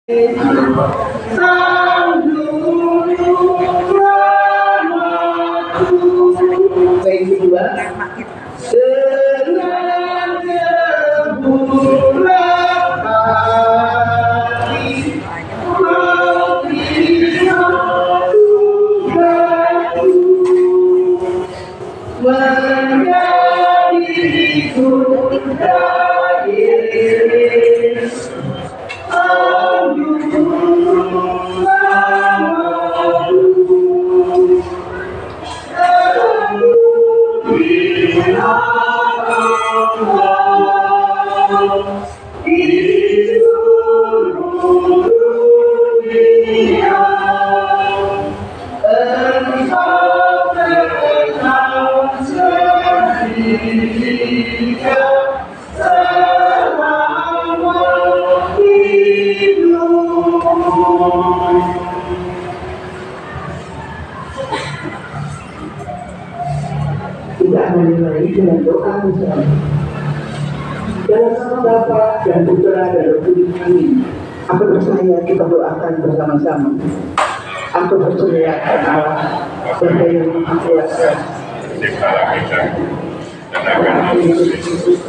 Baik kedua, dengan bulan hati menjadi Bunda Yesus. Kita akan mulai dengan doa bersama. Dalam nama Bapa dan Putra dan Roh Kudus, amin. Aku percaya kita doakan bersama-sama. Aku percaya Allah berdaya Maha Kuasa, Cipta kita dan akan Yesus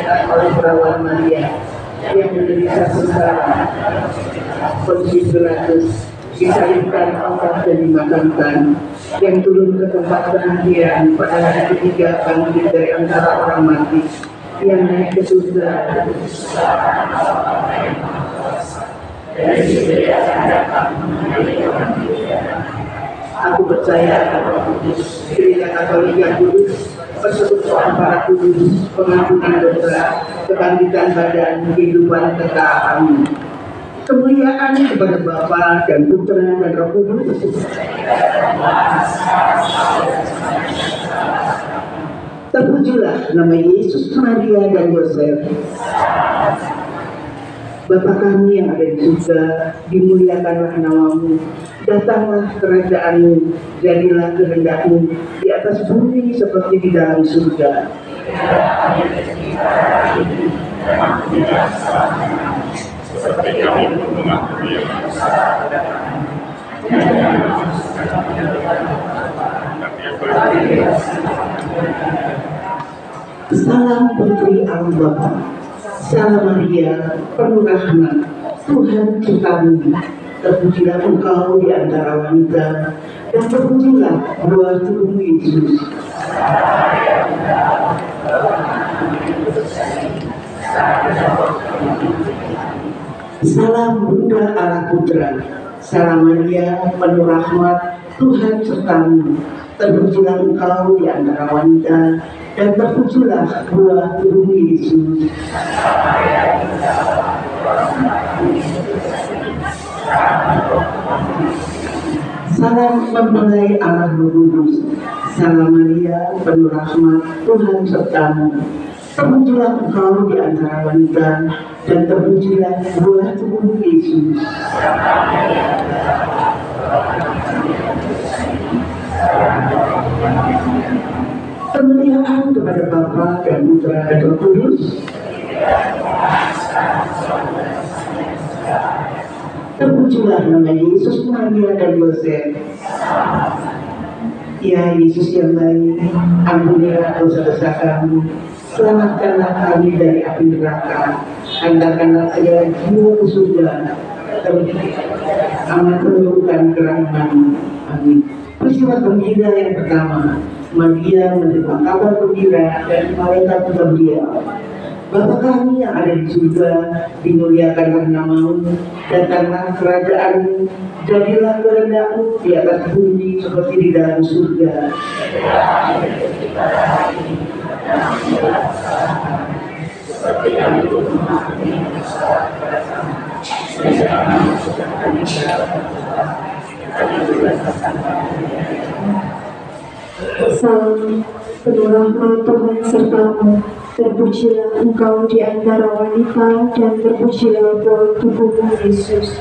oleh perawan Maria yang menderita sengsara, Pontius Pilatus disalibkan, angkat dan dimakamkan, yang turun ke tempat penantian pada hari ketiga bangkit dari antara orang mati, yang naik ke surga. Aku percaya Gereja Katolik yang kudus, persekutuan para kudus, pengampunan dosa, kebangkitan badan, kehidupan kekal. Amin. Kemuliaan kepada Bapa dan Putra dan Roh Kudus. Terpujilah nama Yesus, Maria dan Yosef. Bapa kami yang ada di surga, dimuliakanlah namamu. Datanglah kerajaanmu, jadilah kehendakmu di atas bumi seperti di dalam surga. seperti kami mengampuni yang Salam Putri Allah Bapa, Salam Maria, penuh rahmat, Tuhan sertamu. Terpujilah engkau di antara wanita, dan terpujilah buah tubuhmu Yesus. Salam Bunda Allah Putra, Salam Maria, penuh rahmat, Tuhan sertamu. Terpujilah engkau di antara wanita, dan terpujilah buah tubuhmu Yesus. Salam mempelai Allah Roh Kudus, Salam Maria, penuh rahmat, Tuhan sertamu. Terpujilah engkau di antara wanita, dan terpujilah buah tubuhmu Yesus. Kemuliaan kepada Bapa dan Putra dan Roh Kudus. Terpujilah nama Yesus, Maria dan Yosef. Ya Yesus yang baik, ampunilah dosa-dosa kami, selamatkanlah kami dari api neraka, hantarkanlah segala jiwa ke surga, amat menurunkan kerahman-Mu. Amin. Peristiwa gembira yang pertama, Maria menerima kabar gembira dari malaikat Gabriel. Bapa kami yang ada di surga, dimuliakanlah namamu, datanglah kerajaan-Mu, jadilah kehendakmu di atas bumi seperti di dalam surga. Salam, penuh rahmat Tuhan sertamu. Terpujilah engkau di antara wanita, dan terpujilah buah tubuhmu Yesus.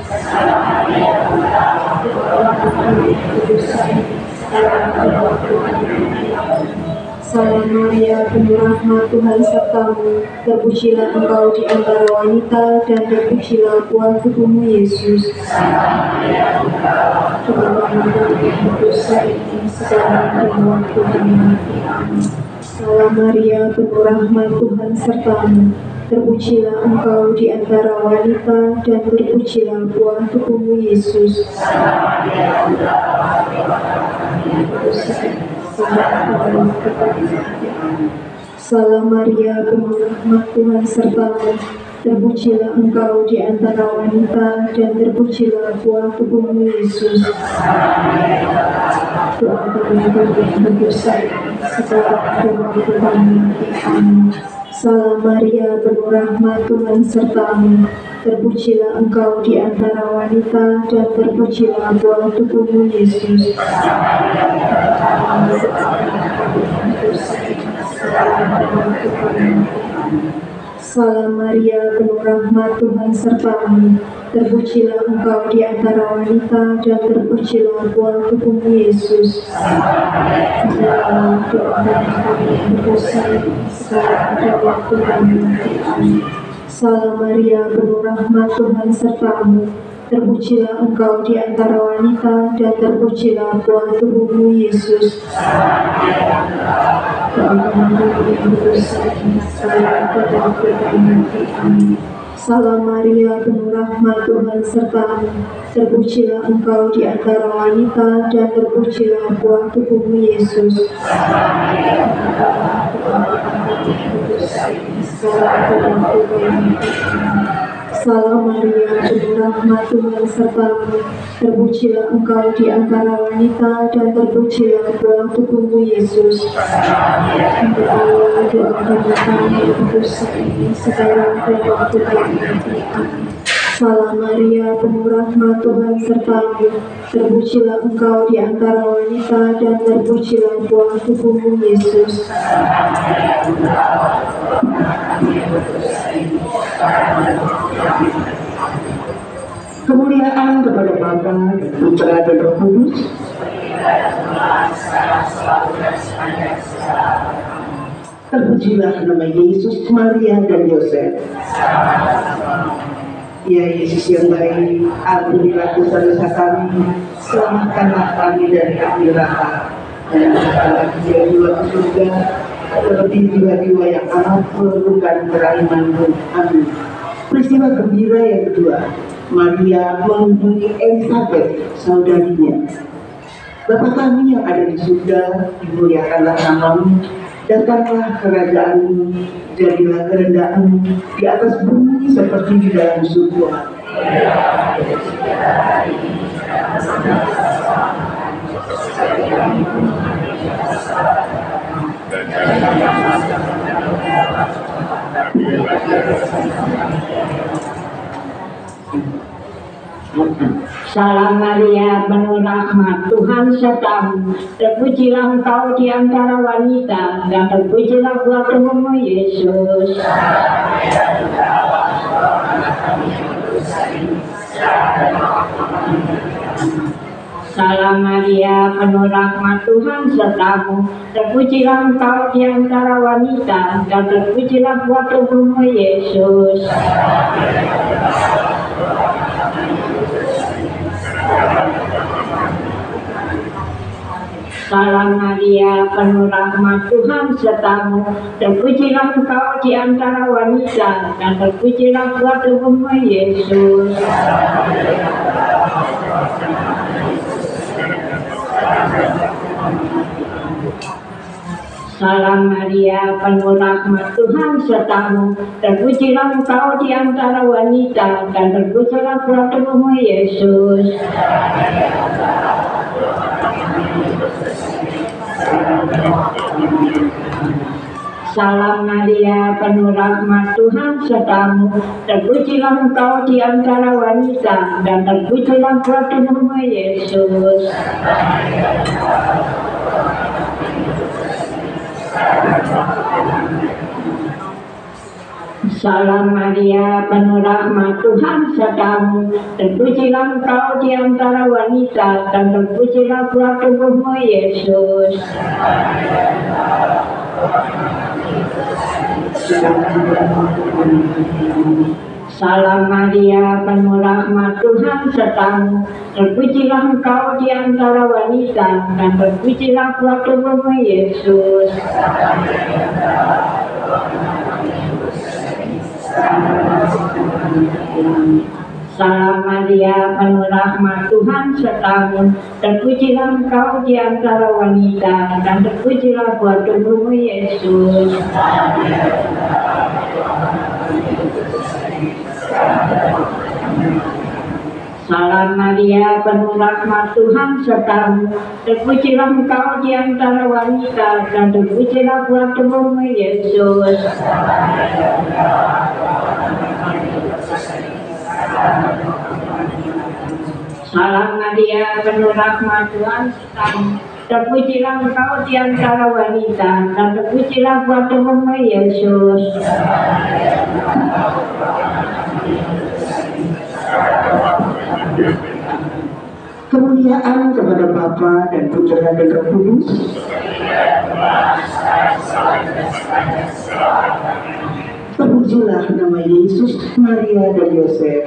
Salam Maria, penuh rahmat, Tuhan sertamu. Terpujilah engkau di antara wanita, dan terpujilah buah tubuhmu Yesus. Tuhan berdosa ini sekarang dan waktu kami mati. Amin. Salam Maria, penuh rahmat, Tuhan sertamu. Terpujilah engkau di antara wanita, dan terpujilah buah tubuhmu Yesus. Salam Maria, penuh rahmat, Tuhan sertamu. Terpujilah engkau di antara wanita, dan terpujilah buah tubuhmu Yesus. Doa kami yang berdosa sekarang dan waktu kami mati. Amin. Salam Maria, penuh rahmat, Tuhan sertamu. Terpujilah engkau di antara wanita, dan terpujilah buah tubuhmu Yesus. Salam Maria, penuh rahmat, Tuhan sertamu. Terpujilah engkau di antara wanita, dan terpujilah buah tubuhmu Yesus. Salam Maria, penuh rahmat, Tuhan sertamu. Terpujilah engkau di antara wanita, dan terpujilah buah tubuhmu Yesus. Salam Maria, penuh rahmat, Tuhan sertamu. Terpujilah engkau di antara wanita, dan terpujilah buah tubuhmu Yesus. Salam Maria, penuh rahmat, Tuhan sertamu. Terpujilah engkau di antara wanita, dan terpujilah buah tubuhmu Yesus. Salam Maria, penuh rahmat, Tuhan sertamu. Terpujilah engkau di antara wanita, dan terpujilah buah tubuhmu Yesus. Kemuliaan kepada Bapa dan Putra dan Roh Kudus. Terpujilah nama Yesus, Maria dan Yosef. Ya Yesus yang baik, ampunilah dosa-dosa kami, selamatkanlah kami dari api neraka, dan angkatlah jiwa-jiwa ke surga, terlebih jiwa-jiwa yang amat memerlukan kerahiman-Mu. Amin. Peristiwa gembira yang kedua, Maria mengunjungi Elisabeth, saudarinya. Bapa kami yang ada di surga, dimuliakanlah nama-Mu, datanglah kerajaan-Mu, jadilah kehendak-Mu di atas bumi seperti di dalam surga. Salam Maria, penuh rahmat, Tuhan sertamu. Terpujilah engkau di antara wanita, dan terpujilah buah tubuhmu Yesus. Salam Maria, penuh rahmat, Tuhan sertamu. Terpujilah engkau di antara wanita, dan terpujilah buah tubuhmu Yesus. Salam Maria, penuh rahmat, Tuhan sertamu. Terpujilah engkau di antara wanita, dan terpujilah buah tubuhmu Yesus. Salam Maria, penuh rahmat, Tuhan sertamu. Terpujilah engkau di antara wanita, dan terpujilah buah tubuhmu Yesus. Salam Maria, penuh rahmat, Tuhan sertamu. Terpujilah engkau di antara wanita, dan terpujilah buah tubuhmu Yesus. Salam Maria, penuh rahmat, Tuhan sertamu. Terpujilah engkau di antara wanita, dan terpujilah buah tubuhmu Yesus. Salam Maria, penuh rahmat Tuhan sertamu. Terpujilah engkau di antara wanita, dan terpujilah buah tubuhmu Yesus. Salam Maria, penuh rahmat Tuhan sertamu. Terpujilah engkau di antara wanita, dan terpujilah buah tubuhmu Yesus. Salam Maria, penuh rahmat Tuhan sertamu. Terpujilah engkau di antara wanita, dan terpujilah buah tubuhmu Yesus. Salam Maria, penuh rahmat Tuhan sertamu. Terpujilah engkau di antara wanita, dan terpujilah buah tubuhmu Yesus. Kemuliaan kepada Bapa dan Putra dan Roh Kudus. Terpujilah nama Yesus, Maria dan Yosef.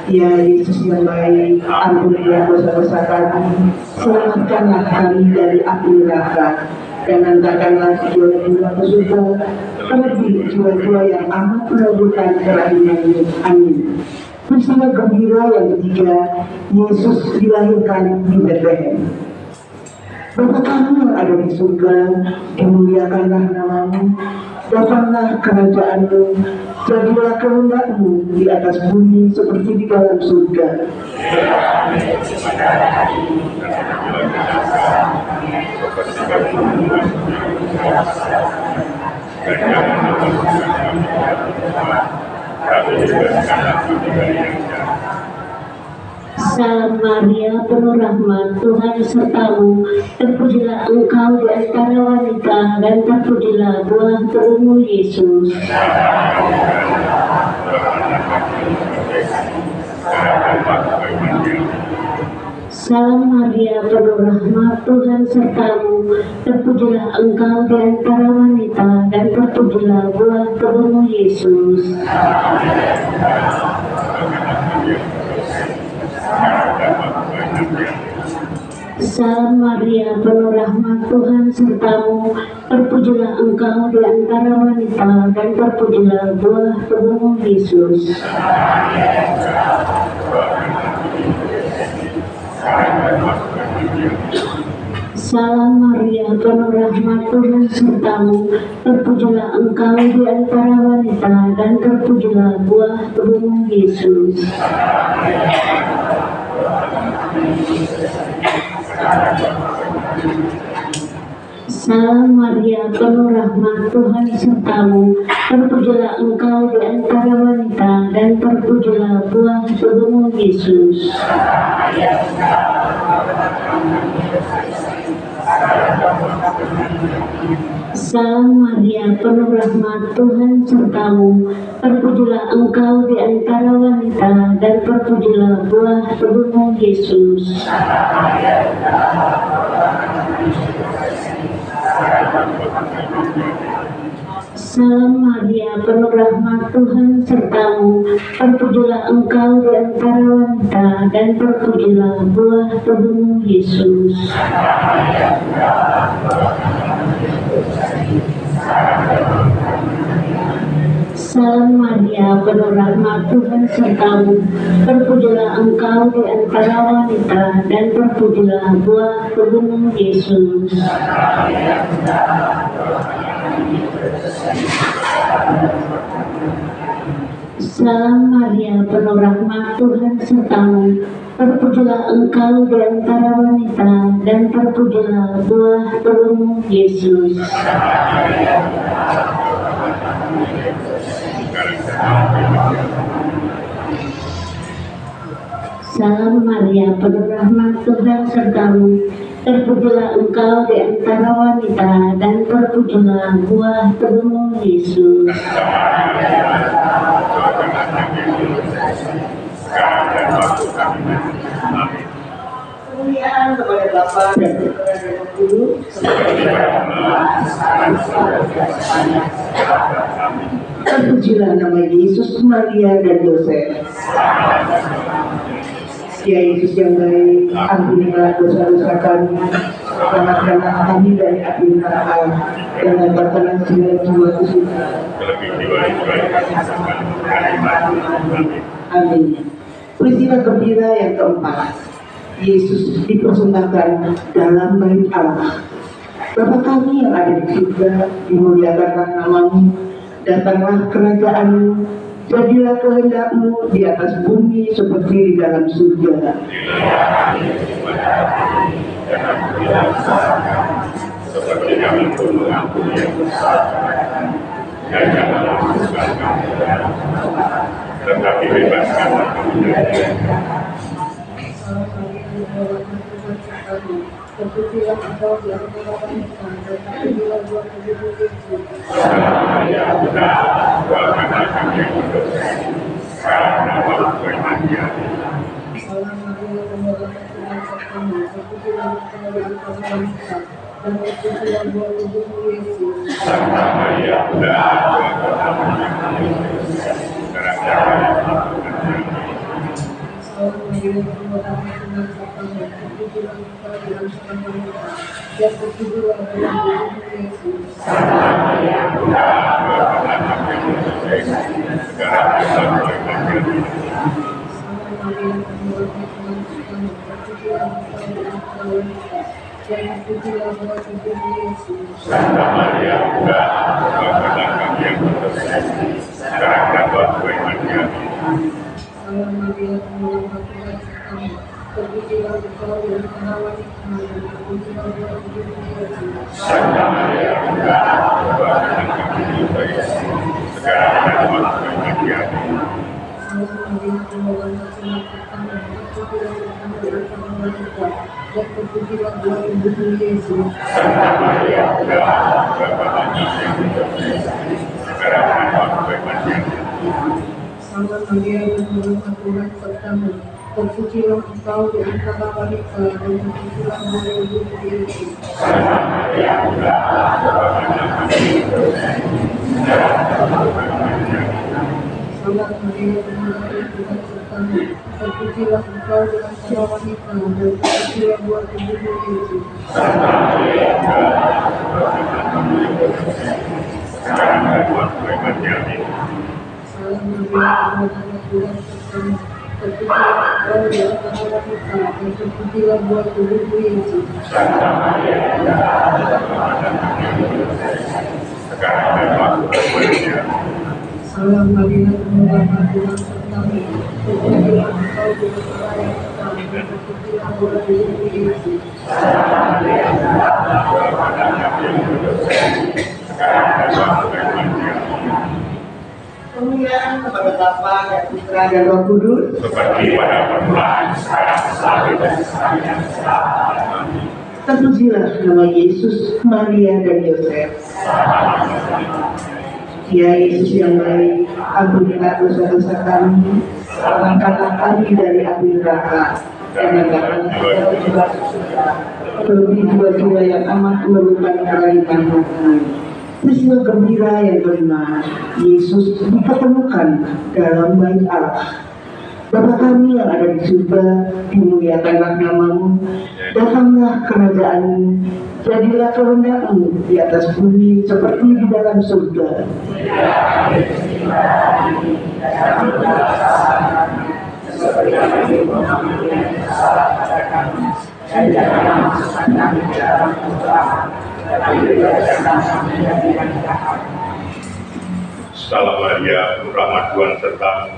Ya Yesus yang baik, ampunilah dosa-dosa kami, selamatkanlah kami dari api neraka, dan hantarkanlah jiwa-jiwa ke surga, terlebih jiwa-jiwa yang amat memerlukan kerahimanmu. Amin. Peristiwa gembira yang ketiga, Yesus dilahirkan di Bethlehem. Bapa kami yang ada di surga, dimuliakanlah namamu, datanglah kerajaanmu, jadilah kehendakmu di atas bumi seperti di dalam surga. Salam Maria, penuh rahmat Tuhan sertamu. Terpujilah engkau di antara wanita, dan terpujilah buah tubuhmu Yesus. Salam Maria, penuh rahmat Tuhan sertamu. Terpujilah engkau di antara wanita, dan terpujilah buah tubuhmu Yesus. Salam Maria, penuh rahmat Tuhan sertamu. Terpujilah engkau di antara wanita, dan terpujilah buah tubuhmu Yesus. Salam Maria, penuh rahmat Tuhan sertamu. Terpujilah engkau di antara wanita, dan terpujilah buah tubuhmu Yesus. Salam Maria, penuh rahmat Tuhan sertamu. Terpujilah engkau di antara wanita, dan terpujilah buah tubuhmu Yesus. Salam Maria, penuh rahmat Tuhan sertamu. Terpujilah engkau di antara wanita, dan terpujilah buah tubuhmu Yesus. Salam Maria, penuh rahmat Tuhan sertamu. Terpujilah engkau di antara wanita, dan terpujilah buah tubuhmu Yesus. Salam Maria, penuh rahmat Tuhan sertamu. Terpujilah engkau di antara wanita, dan terpujilah buah tubuhmu Yesus. Salam Maria, penuh rahmat Tuhan sertamu. Terpujilah engkau di antara wanita, dan terpujilah buah tubuhmu Yesus. Salam Maria, penuh rahmat Tuhan sertamu. Terpujilah engkau di antara wanita, dan terpujilah buah tubuhmu Yesus. Kemuliaan kepada Bapa dan Putra dan Roh dulu, Terpujilah nama Yesus, Maria, dan Yosef. Ya Yesus yang baik, ampunilah dosa-dosa kami, selamatkanlah kami dari api neraka, dan hantarkanlah segala jiwa ke surga. Terlebih jiwa-jiwa yang diselamatkan dari mati. Amin. Peristiwa gembira yang keempat, Yesus dipersembahkan dalam bait Allah. Bapa kami yang ada di surga, dimuliakanlah namamu, datanglah kerajaan-Mu, jadilah kehendak-Mu di atas bumi seperti di dalam surga. Seperti kami pun mengampuni yang bersalah, dan janganlah masukkan kami ke dalam fitnah, tetapi bebaskanlah kami dari jahat. terpujilah Engkau di antara wanita, dan terpujilah buah tubuhmu Yesus. Ya benar, doakanlah kami yang berdosa, sekarang dan waktu kematian. Salam Maria, penuh kasih Tuhan sertamu, terpujilah Engkau di antara wanita, dan terpujilah buah tubuhmu Yesus. Santa Maria, benar, doakanlah kami yang berdosa, sekarang dan waktu kematian. Salam Maria, penuh kasih Tuhan sertamu, terpujilah Engkau di antara wanita, dan terpujilah buah tubuhmu Yesus. Santa Maria, benar, doakanlah kami yang berdosa, sekarang dan waktu kematian. Santa Maria, benar, doakanlah kami yang berdosa, sekarang dan waktu kematian. Salam Maria, penuh kasih Tuhan, terpujilah Engkau di antara wanita, dan terpujilah buah tubuhmu Yesus. Santa Maria, benar, doakanlah kami yang berdosa, sekarang dan waktu kematian. Salam Maria, penuh kasih Tuhan, terpujilah Engkau di antara wanita, dan terpujilah buah tubuhmu Yesus. Santa Maria, benar, doakanlah kami yang berdosa, sekarang dan waktu kematian. Salam Maria, penuh kasih Tuhan sertamu, terpujilah Engkau di antara wanita, dan terpujilah buah tubuhmu Yesus. Santa Maria, benar, doakanlah kami yang berdosa, sekarang dan waktu kematian. Salam Maria, penuh kasih Tuhan sertamu, terpujilah Engkau di antara wanita, dan terpujilah buah tubuhmu Yesus. Santa Maria, benar, doakanlah kami yang berdosa, sekarang dan waktu kematian. Salam Maria, penuh kasih Tuhan sertamu, terpujilah Engkau di antara wanita, dan terpujilah buah tubuhmu Yesus. Santa Maria, benar, doakanlah kami yang berdosa, sekarang dan waktu kematian. Salam Maria, penuh kasih Tuhan sertamu, terpujilah Engkau di antara wanita, dan terpujilah buah tubuhmu Yesus. Santa Maria, benar, doakanlah kami yang berdosa, sekarang dan waktu kematian. Kemuliaan kepada Bapa dan Putra dan Roh Kudus. Seperti pada permulaan, sekarang, selalu, dan selamanya. Amin. Terpujilah nama Yesus, Maria, dan Yosef. Ya Yesus yang baik, ampunilah dosa-dosa kami, selamatkanlah kami dari api neraka, dan hantarkanlah segala jiwa ke surga. Terlebih jiwa-jiwa yang amat memerlukan kerahiman Tuhan. Peristiwa gembira yang kelima, Yesus dipertemukan dalam bait Allah. Bapa kami yang ada di surga, dimuliakanlah namamu, datanglah kerajaan-Mu, jadilah kehendak-Mu di atas bumi seperti di dalam surga. Salam Maria, penuh rahmat Tuhan sertamu,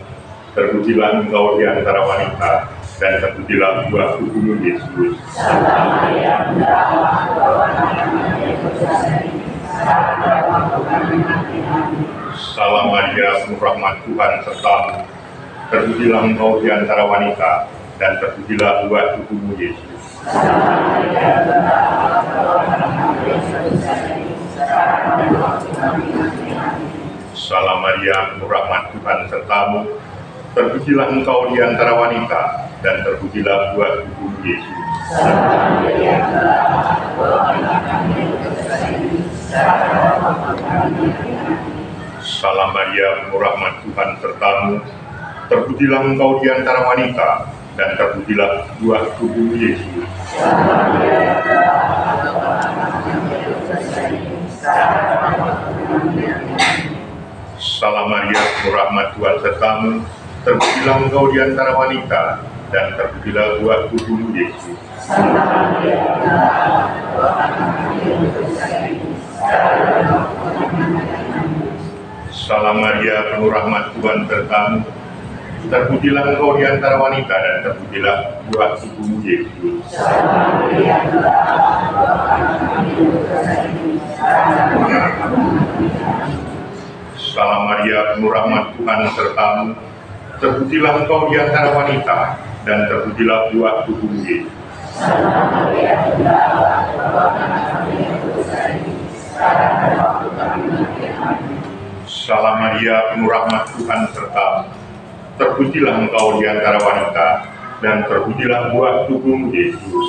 terpujilah Engkau di antara wanita, dan terpujilah buah tubuhmu Yesus. Salam Maria, penuh rahmat Tuhan sertamu, terpujilah Engkau di antara wanita, dan terpujilah buah tubuhmu Yesus. Salam Maria, penuh rahmat Tuhan sertamu, terpujilah Engkau di antara wanita, dan terpujilah buah tubuhmu Yesus. Salam Maria, penuh rahmat Tuhan sertamu, terpujilah engkau di antara wanita, dan terpujilah buah tubuh Yesus. Salam Maria, penuh rahmat Tuhan sertamu, terpujilah engkau di antara wanita, dan terpujilah buah tubuh Yesus. Salam Maria, penuh rahmat Tuhan sertamu, terpujilah engkau di antara wanita, dan terpujilah buah tubuh Yesus. Salam Maria, penuh rahmat Tuhan sertamu, terpujilah engkau di antara wanita, dan terpujilah buah tubuh Yesus. Salam Maria, penuh rahmat Tuhan sertamu, terpujilah engkau di antara wanita, dan terpujilah buah tubuh Yesus.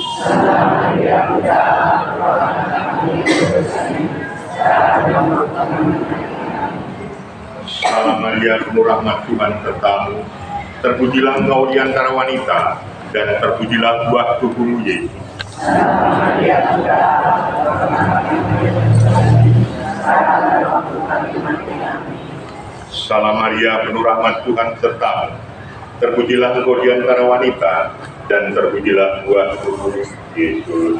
Salam Maria, penuh rahmat Tuhan sertamu, terpujilah engkau di antara wanita, dan terpujilah buah tubuh Yesus. Salam Maria, penuh rahmat Tuhan sertamu, terpujilah engkau di antara wanita, dan terpujilah buah tubuh Yesus.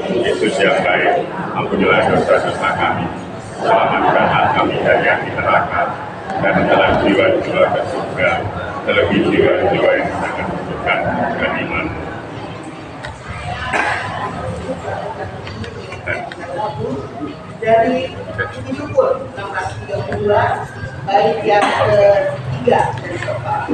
Yesus yang baik, ampunilah dosa-dosa kami, selamatkanlah kami dari api neraka, dan dalam jiwa-jiwa ke surga, terlebih jiwa-jiwa yang sangat membutuhkan iman. Dari Puji Syukur 632 bait yang ketiga dari Bapak.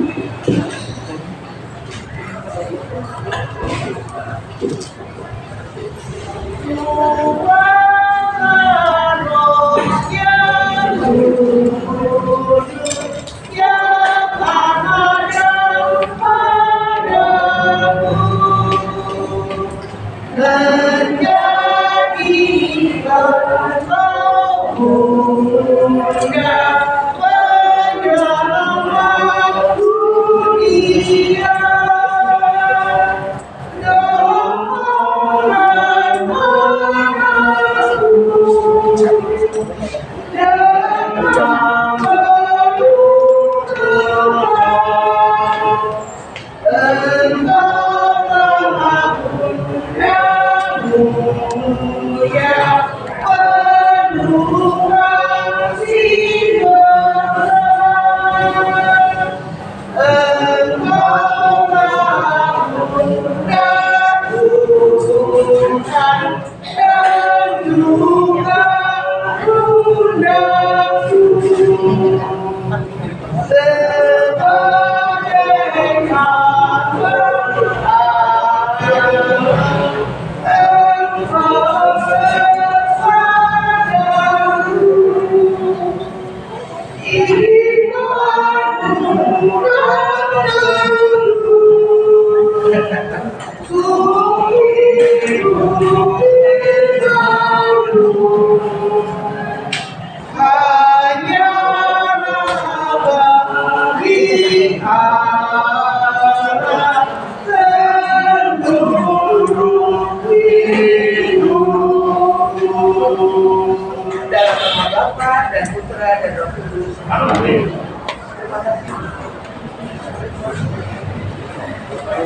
Dalam nama Bapa dan Putra dan Roh Kudus. Amin.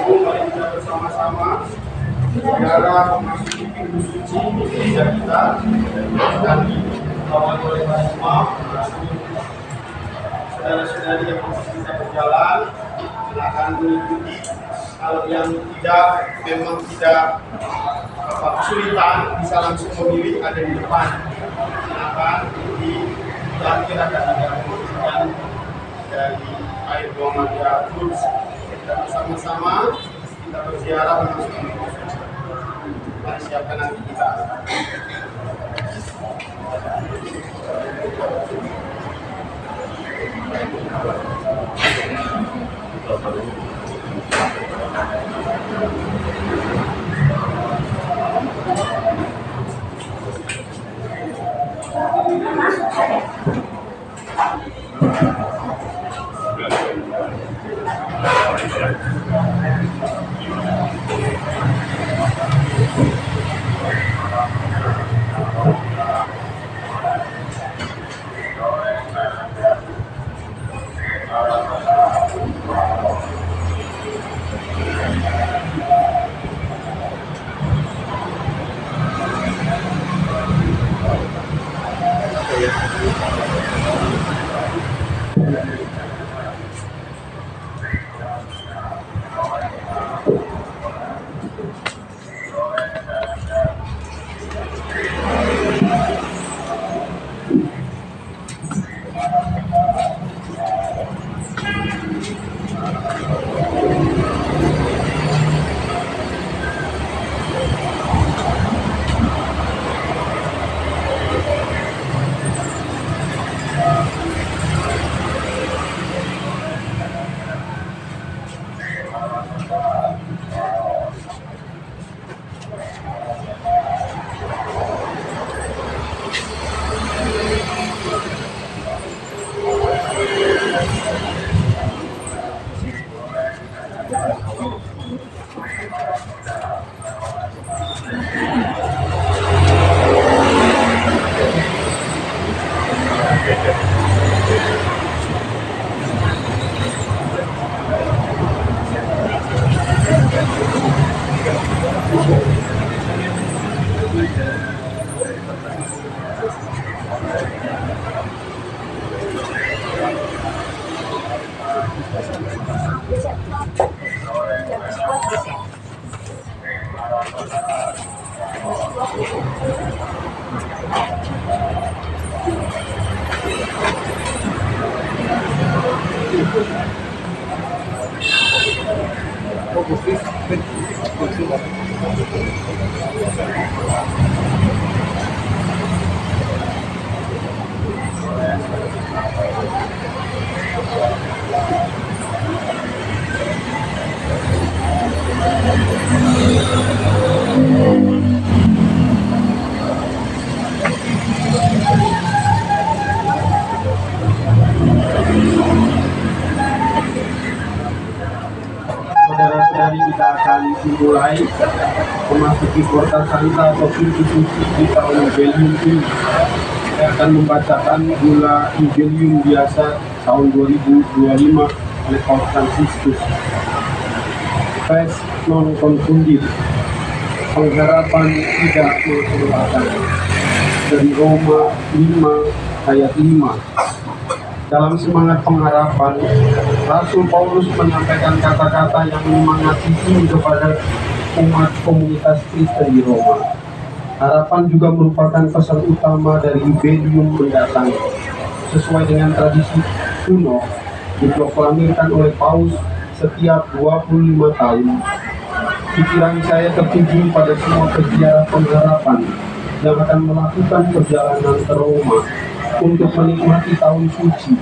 Mari kita bersama-sama saudara memasuki pintu suci gereja kita dan dikawal oleh Bapak saudara-saudari yang masih bisa berjalan silakan mengikuti. Kalau yang memang tidak kesulitan bisa langsung memilih, ada di depan. Silakan di dan kita akan ada dari air buang Maria Kudus. Dan bersama-sama kita berziarah memasuki rumah suci. Mari siapkan hati kita. Saudara-saudari, kita akan dimulai memasuki Porta Santa atau pintu suci di tahun Jubilium ini. Saya akan membacakan gula Jubilium biasa tahun 2025 oleh Paus Fransiskus. Pes non confundit, pengharapan tidak melupakan. Dari Roma 5 ayat 5. Dalam semangat pengharapan, Rasul Paulus menyampaikan kata-kata yang menyemangati ini kepada umat komunitas Kristen di Roma. Harapan juga merupakan pesan utama dari Jubilium mendatang. Sesuai dengan tradisi kuno, diproklamirkan oleh Paus setiap 25 tahun. Pikiran saya tertuju pada semua peziarah pengharapan yang akan melakukan perjalanan ke Roma untuk menikmati tahun suci,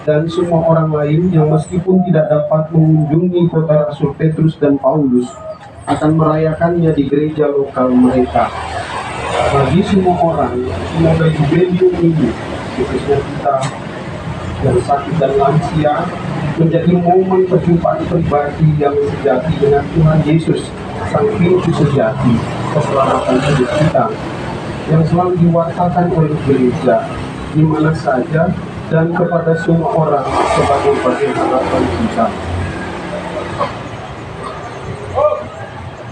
dan semua orang lain yang meskipun tidak dapat mengunjungi kota Rasul Petrus dan Paulus akan merayakannya di gereja lokal mereka. Bagi semua orang, semoga Jubilium ini, khususnya kita yang sakit dan lansia, menjadi momen perjumpaan pribadi yang sejati dengan Tuhan Yesus, Sang Pintu sejati keselamatan hidup kita, yang selalu diwartakan oleh gereja di mana saja dan kepada semua orang sebagai bagian harapan kita.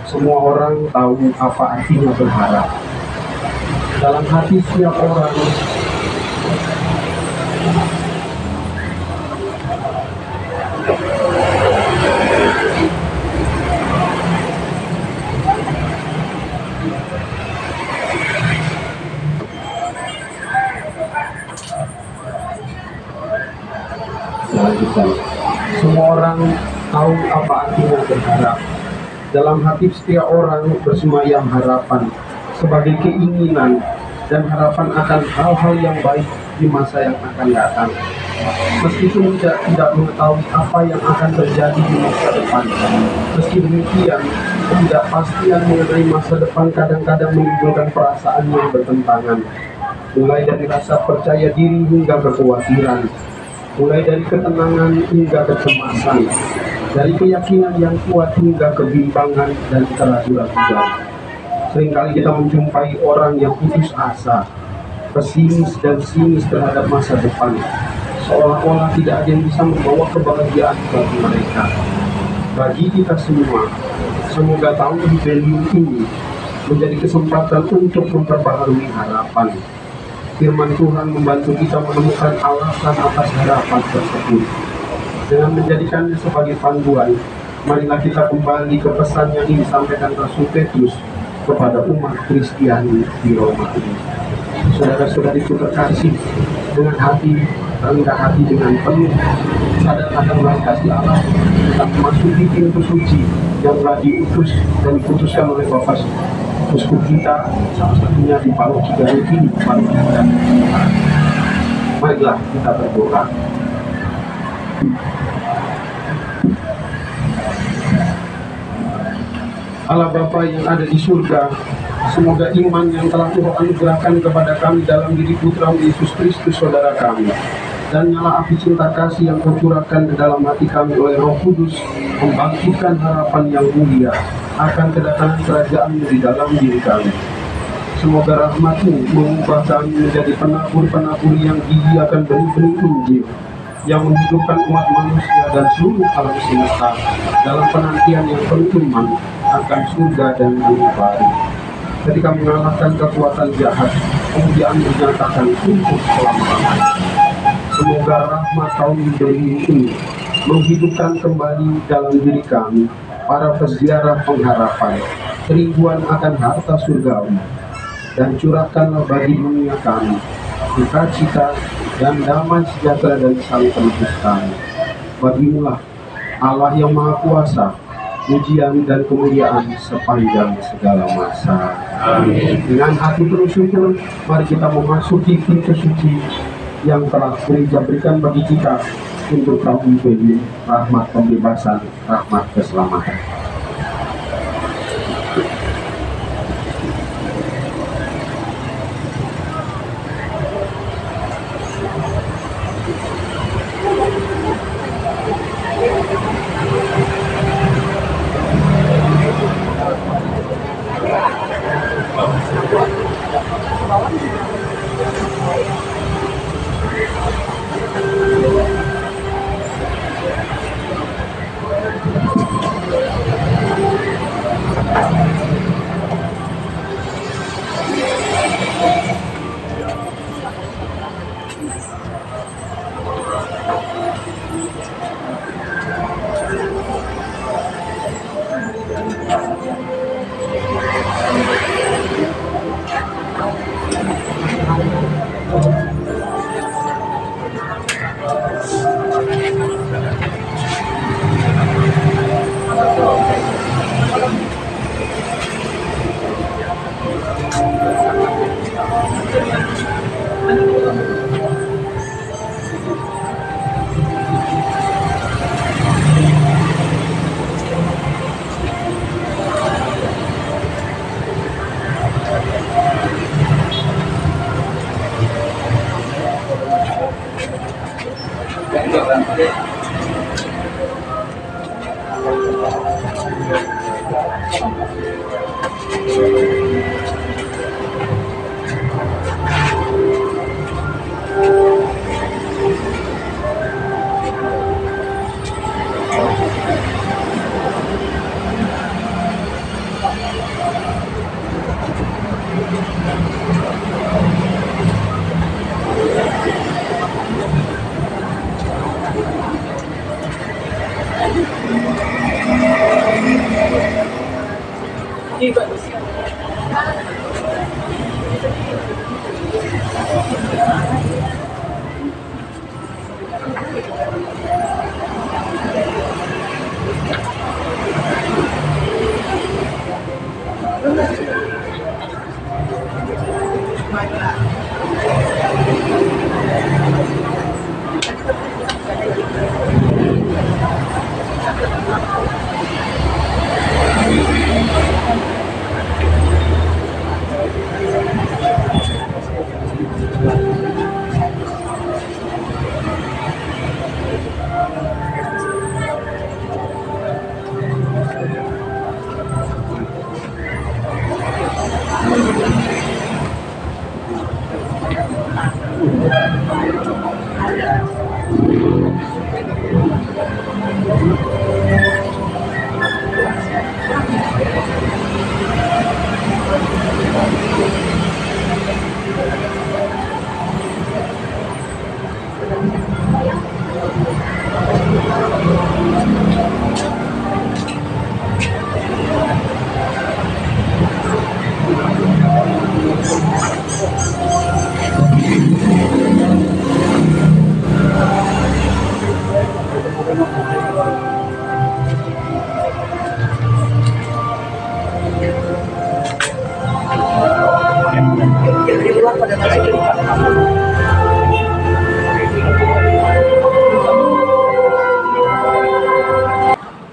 Semua orang tahu apa artinya berharap. Dalam hati setiap orang Jalan Semua orang tahu apa artinya berharap. Dalam hati setiap orang bersemayam harapan sebagai keinginan dan harapan akan hal-hal yang baik di masa yang akan datang. Meskipun tidak mengetahui apa yang akan terjadi di masa depan. Meski demikian, ketidakpastian mengenai masa depan kadang-kadang menimbulkan perasaan yang bertentangan. Mulai dari rasa percaya diri hingga kekhawatiran, mulai dari ketenangan hingga kecemasan, dari keyakinan yang kuat hingga kebimbangan dan keraguan-raguan. Seringkali kita menjumpai orang yang putus asa, pesimis dan sinis terhadap masa depan, seolah-olah tidak ada yang bisa membawa kebahagiaan bagi mereka. Bagi kita semua, semoga tahun jubileum ini menjadi kesempatan untuk memperbaharui harapan. Firman Tuhan membantu kita menemukan alasan atas harapan tersebut. Dengan menjadikannya sebagai panduan, marilah kita kembali ke pesan yang disampaikan Rasul Petrus kepada umat Kristiani di Roma ini. Saudara-saudariku terkasih, dengan hati rendah hati dengan penuh sadar akan kasih Allah, kita memasuki pintu suci yang telah diutus dan diputuskan oleh Bapak Uskup kita, salah satunya di Palu Cigaruh ini, Palu Cigaruh. Marilah kita berdoa. Allah Bapa yang ada di surga, semoga iman yang telah Tuhan anugerahkan kepada kami dalam diri Putra Yesus Kristus saudara kami, dan nyala api cinta kasih yang tercurahkan ke dalam hati kami oleh Roh Kudus membangkitkan harapan yang mulia akan kedatangan kerajaan di dalam diri kami. Semoga rahmat-Mu mengubah kami menjadi penabur-penabur yang gigi akan benih-benih Injil yang menghidupkan umat manusia dan seluruh alam semesta dalam penantian yang penuh iman akan surga dan bumi baru. Ketika mengalahkan kekuatan jahat, kemudian dinyatakan untuk selama-lamanya. Semoga rahmat tahun jubileum ini menghidupkan kembali dalam diri kami para peziarah pengharapan, kerinduan akan harta surgawi, dan curahkanlah bagi dunia kami sukacita dan damai sejahtera dari Sang Penebus kami. Bagimulah Allah yang Maha Kuasa, pujian dan kemuliaan sepanjang segala masa. Amin. Dengan hati penuh syukur, mari kita memasuki pintu suci yang telah gereja berikan bagi kita untuk tahun jubileum, rahmat pembebasan, rahmat keselamatan.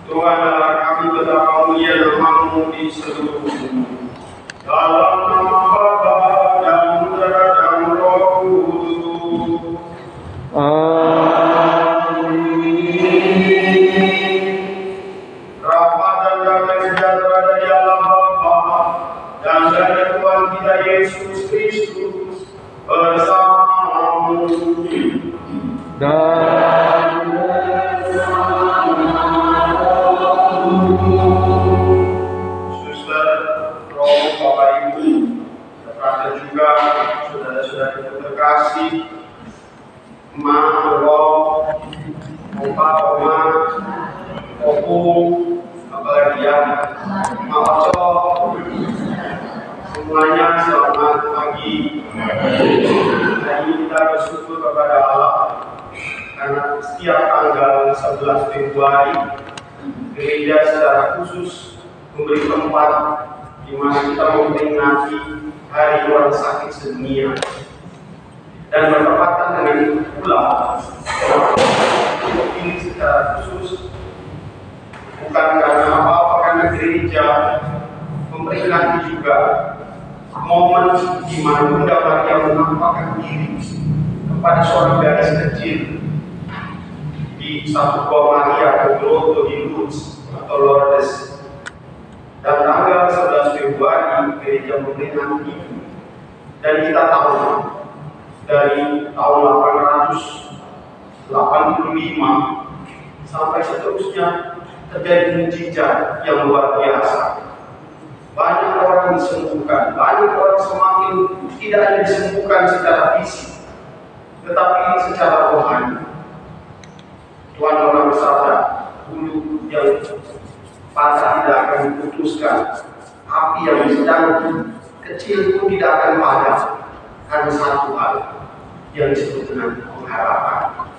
Tuhan Allah kami betapa mulia namamu di seluruh bumi. Dalam nama Bapa dan Putra dan Roh Kudus. Rahmat dan damai sejahtera dari Allah Bapa dan dari Tuhan kita Yesus Kristus bersamamu. Suster, Roh, Bapak Ibu, serta juga saudara-saudari yang terkasih, Emak, Roh, Opa, Oma, Opung, Abadian, Oco, semuanya selamat pagi. Hari ini kita bersyukur kepada Allah karena setiap tanggal 11 Februari gereja secara khusus memberi tempat di mana kita memperingati Hari Orang Sakit Sedunia, dan bertepatan dengan itu pula ini secara khusus bukan karena apa-apa, karena gereja memperingati juga momen di mana Bunda Maria menampakkan diri kepada seorang gadis kecil di satu Gua Maria Grotto di Lourdes atau Lourdes. Dan tanggal 11 Februari gereja memperingati itu, dan kita tahu dari tahun 885 sampai seterusnya terjadi mukjizat yang luar biasa. Banyak orang disembuhkan, banyak orang semakin tidak hanya disembuhkan secara fisik, tetapi secara rohani. Tuhan pernah bersabda, bulu yang patah tidak akan diputuskan, api yang sedang kecil pun tidak akan padam, karena satu hal yang disebut dengan pengharapan.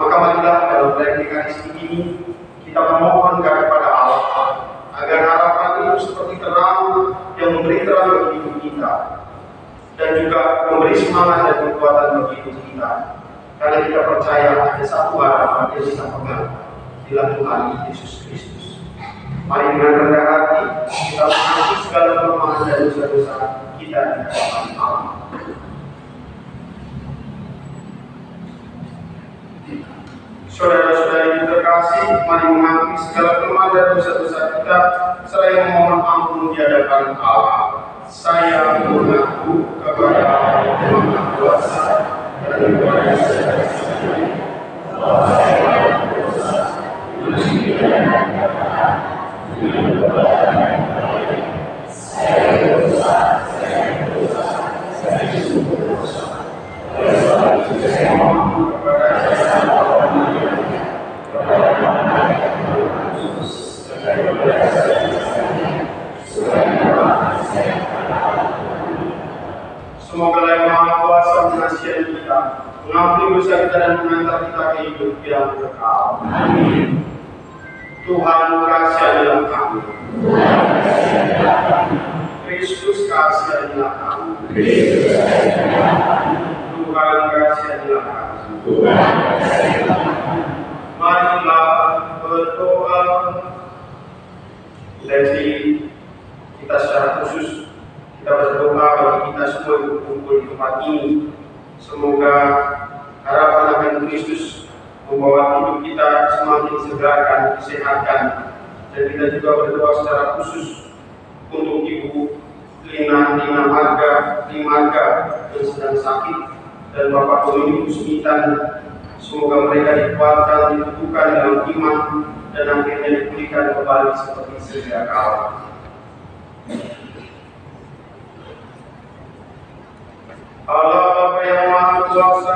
Maka marilah dalam deklarasi ini kita memohon kepada Allah agar harapan itu seperti terang yang memberi terang bagi hidup kita, dan juga memberi semangat dan kekuatan bagi hidup kita, karena kita percaya ada satu harapan yang kita pegang, ialah Tuhan Yesus Kristus. Mari dengan rendah hati kita mengakui segala kelemahan dan dosa-dosa kita di hadapan Allah. Saudara-saudari terkasih, mari mengakui segala kelemahan dan dosa-dosa kita, seraya memohon ampun di hadapan Allah. Saya mengaku kepada Allah yang Maha Kuasa dan kepada semoga Yang Maha Kuasa mengasihi kita, mengampuni dosa kita dan mengantar kita ke hidup yang kekal. Amin. Tuhan kasihanilah kami. Kristus, kasihanilah kami. Tuhan, kasihanilah kami. Marilah berdoa. Jadi kita secara khusus kita berdoa bagi kita semua yang berkumpul di tempat ini. Semoga harapan akan Kristus membawa hidup kita semakin disegarkan, disehatkan. Dan kita juga berdoa secara khusus untuk Ibu Lina Marga yang sedang sakit, dan Bapak Dominikus Mitan. Semoga mereka dikuatkan, diteguhkan dalam iman, dan akhirnya dipulihkan kembali seperti sedia kala. Allah Bapa yang Maha Kuasa,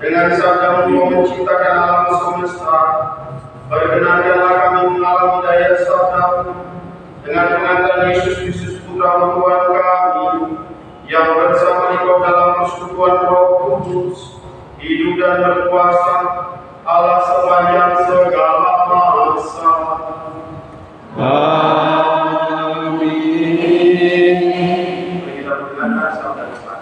dengan sabda-Mu menciptakan alam semesta, berkenanlah kami mengalami daya sabda-Mu dengan pengantar Yesus Kristus Putra Tuhan kami, yang bersama Engkau dalam persekutuan Roh Kudus, hidup dan berkuasa, Allah sepanjang segala masa. Amin. Kita berkenankan sabda Tuhan.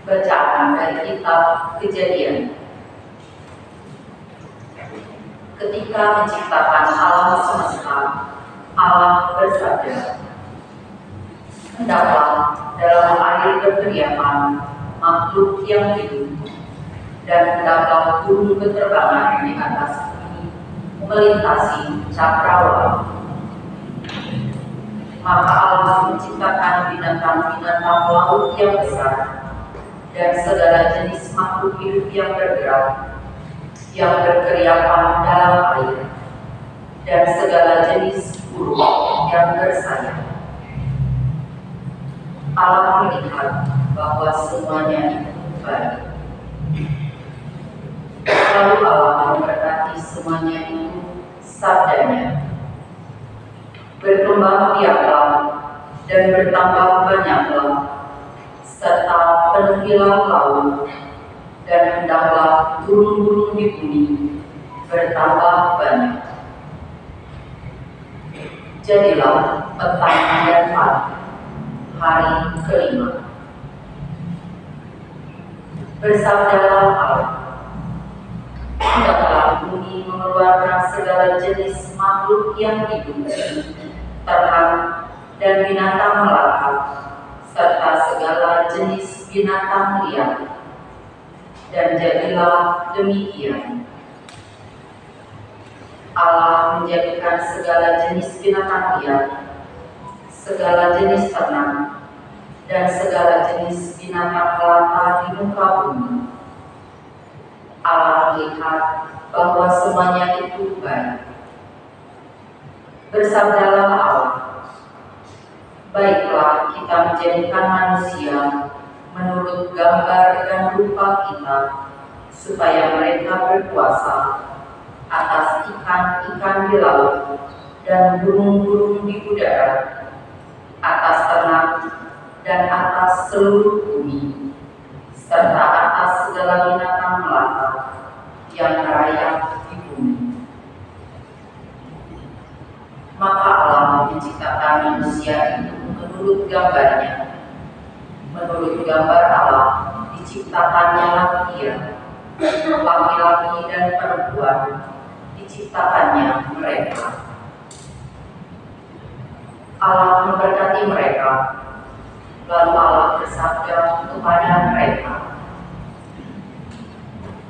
Bacaan dari kitab Kejadian. Ketika menciptakan alam semesta, Allah bersabda, "Hendaklah dalam air berteriakan makhluk yang hidup, dan hendaklah burung berterbangan di atas bumi melintasi cakrawala." Maka Allah menciptakan binatang-binatang laut yang besar dan segala jenis makhluk hidup yang bergerak, yang berkeriapan dalam air, dan segala jenis burung yang bersayap. Allah melihat bahwa semuanya itu baik. Lalu Allah memberkati semuanya itu, sabdanya, "Berkembang biaklah dan bertambah banyaklah, serta penuhilah laut, dan hendaklah burung-burung di bumi bertambah banyak." Jadilah petang dan pagi, hari kelima. Bersabdalah Allah, "Hendaklah bumi mengeluarkan segala jenis makhluk yang hidup, ternak dan binatang melata, serta segala jenis binatang liar." Dan jadilah demikian. Allah menjadikan segala jenis binatang liar, segala jenis ternak, dan segala jenis binatang melata di muka bumi. Allah melihat bahwa semuanya itu baik. Bersabdalah Allah, "Baiklah kita menjadikan manusia menurut gambar dan rupa kita, supaya mereka berkuasa atas ikan-ikan di laut dan burung-burung di udara, atas ternak dan atas seluruh bumi, serta atas segala binatang melata yang merayap di bumi." Maka Allah menciptakan manusia itu menurut gambarnya. Menurut gambar Allah diciptakannya dia, laki-laki dan perempuan diciptakannya mereka. Allah memberkati mereka, lalu Allah bersabda kepada mereka,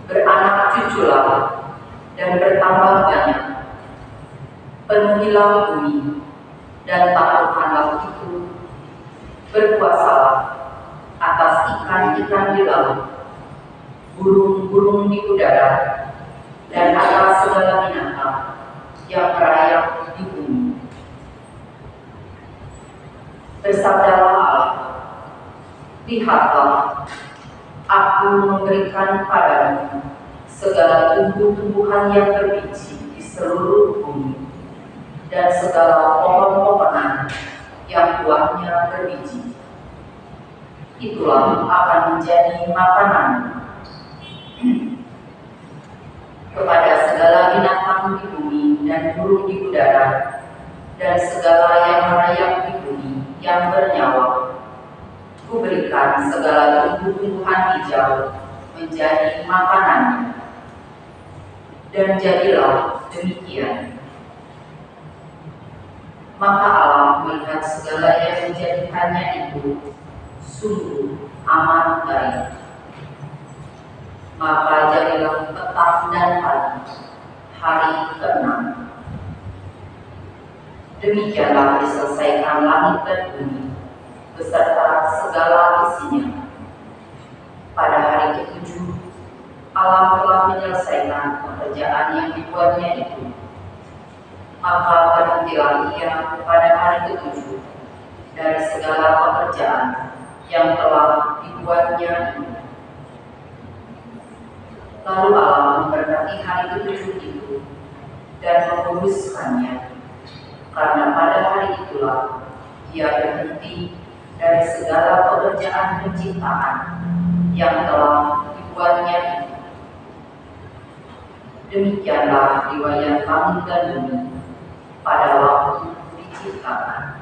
"Beranak cuculah dan bertambah banyak, penuhilah bumi dan taklukkanlah itu, berkuasalah atas ikan-ikan di laut, burung-burung di udara, dan atas segala binatang yang merayap di bumi." Bersabdalah Allah, "Lihatlah, Aku memberikan padamu segala tumbuh-tumbuhan yang berbiji di seluruh bumi, dan segala pohon-pohonan yang buahnya berbiji. Itulah akan menjadi makanan kepada segala binatang di bumi dan burung di udara, dan segala yang merayap di bumi yang bernyawa. Kuberikan segala tumbuh-tumbuhan hijau menjadi makanannya. Dan jadilah demikian. Maka Allah melihat segala yang menjadikannya itu sungguh amat baik. Maka jadilah petang dan hari ke-6. Demikianlah diselesaikan langit dan bumi beserta segala isinya. Pada hari ke-7 Allah telah menyelesaikan pekerjaan yang dibuatnya itu. Maka berhentilah ia pada hari ke-7 dari segala pekerjaan yang telah dibuatnya itu. Lalu Allah memberkati hari ke-7 itu dan menguduskannya, karena pada hari itulah ia berhenti dari segala pekerjaan penciptaan yang telah dibuatnya itu. Demikianlah riwayat langit dan bumi pada waktu diciptakan.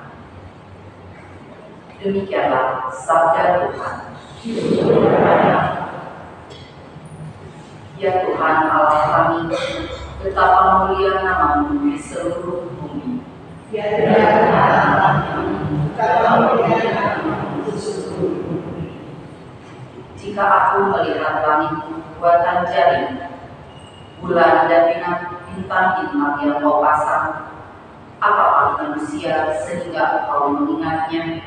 Demikianlah sabda Tuhan. Ya Tuhan Allah kami, betapa mulia nama-Mu di seluruh bumi. Ya Tuhan Allah kami, betapa mulia nama-Mu di seluruh bumi. Jika aku melihat langit buatan jari, bulan dan bintang-bintang yang Kau pasang, apakah manusia sehingga Engkau mengingatnya?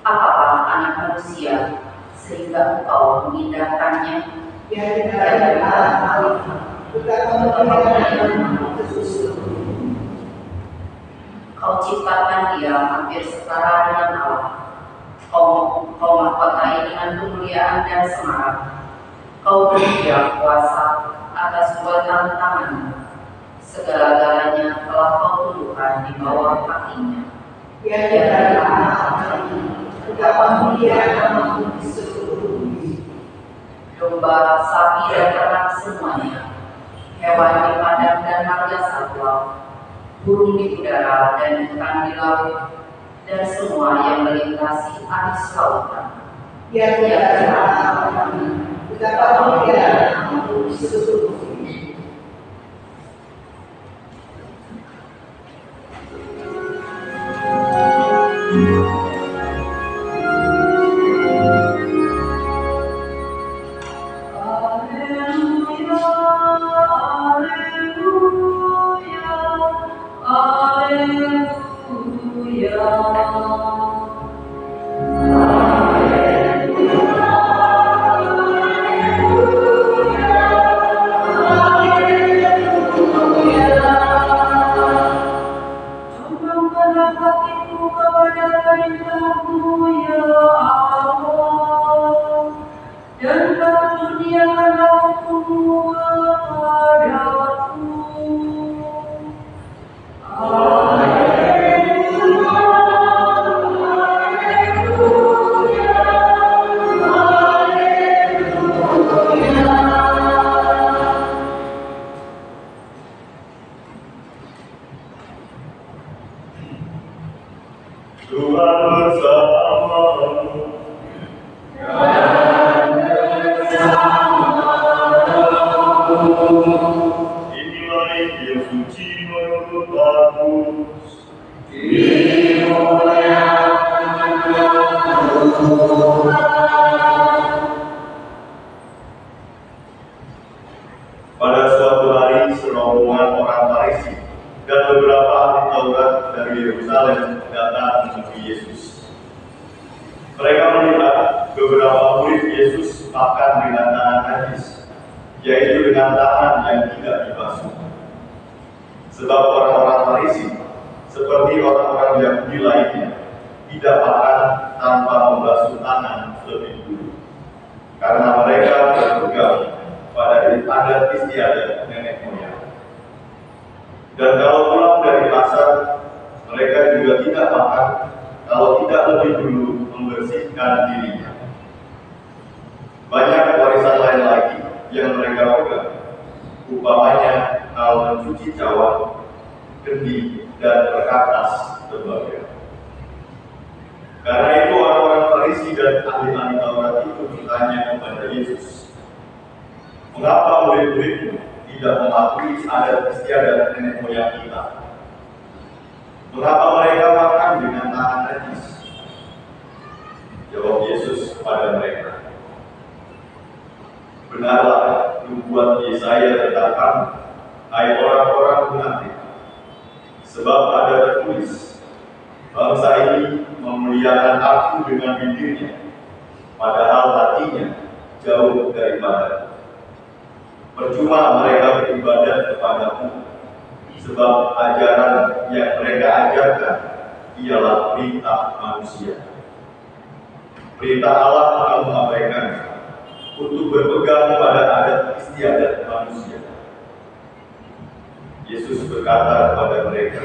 Apakah anak manusia sehingga Engkau mengindahkannya? Ya Tuhan Allah kami, betapa mulia nama-Mu di seluruh bumi. Kau ciptakan dia hampir setara dengan Allah. Kau mahkotai dengan kemuliaan dan semarak. Kau beri dia kuasa atas buatan tangan-Mu. Segala-galanya telah Kau tundukkan di bawah kakinya. Ya Tuhan Allah kami, betapa mulia nama-Mu di seluruh bumi. Domba, sapi, dan ternak semuanya, hewan di padang dan marga satwa, burung di udara dan ikan di laut, dan semua yang melintasi aris lautan. Ya Tuhan Allah kami, betapa mulia nama-Mu di seluruh bumi. Pada suatu hari, serombongan orang Farisi dan beberapa ahli Taurat dari Yerusalem datang menemui Yesus. Mereka melihat beberapa murid Yesus makan dengan tangan najis, yaitu dengan tangan yang tidak dibasuh. Sebab orang-orang Farisi, seperti orang-orang Yahudi lainnya, tidak makan tanpa membasuh tangan lebih dulu, karena mereka berpegang pada adat istiadat nenek moyang. Dan kalau pulang dari pasar, mereka juga tidak makan kalau tidak lebih dulu membersihkan dirinya. Banyak warisan lain lagi yang mereka pegang, Umpamanya hal mencuci cawan, kendi, dan perkakas lembaga. Karena itu orang-orang Farisi dan ahli-ahli Taurat itu bertanya kepada Yesus, "Mengapa murid-muridmu tidak mematuhi adat istiadat nenek moyang kita? Mengapa mereka makan dengan tangan najis?" Jawab Yesus kepada mereka, "Benarlah nubuat Yesaya tentang kamu, hai orang-orang munafik. Sebab ada tertulis, bangsa ini memuliakan aku dengan bibirnya, padahal hatinya jauh daripada. Percuma mereka beribadah kepadaku, sebab ajaran yang mereka ajarkan ialah perintah manusia. Perintah Allah kamu abaikan untuk berpegang pada adat istiadat manusia." Yesus berkata kepada mereka,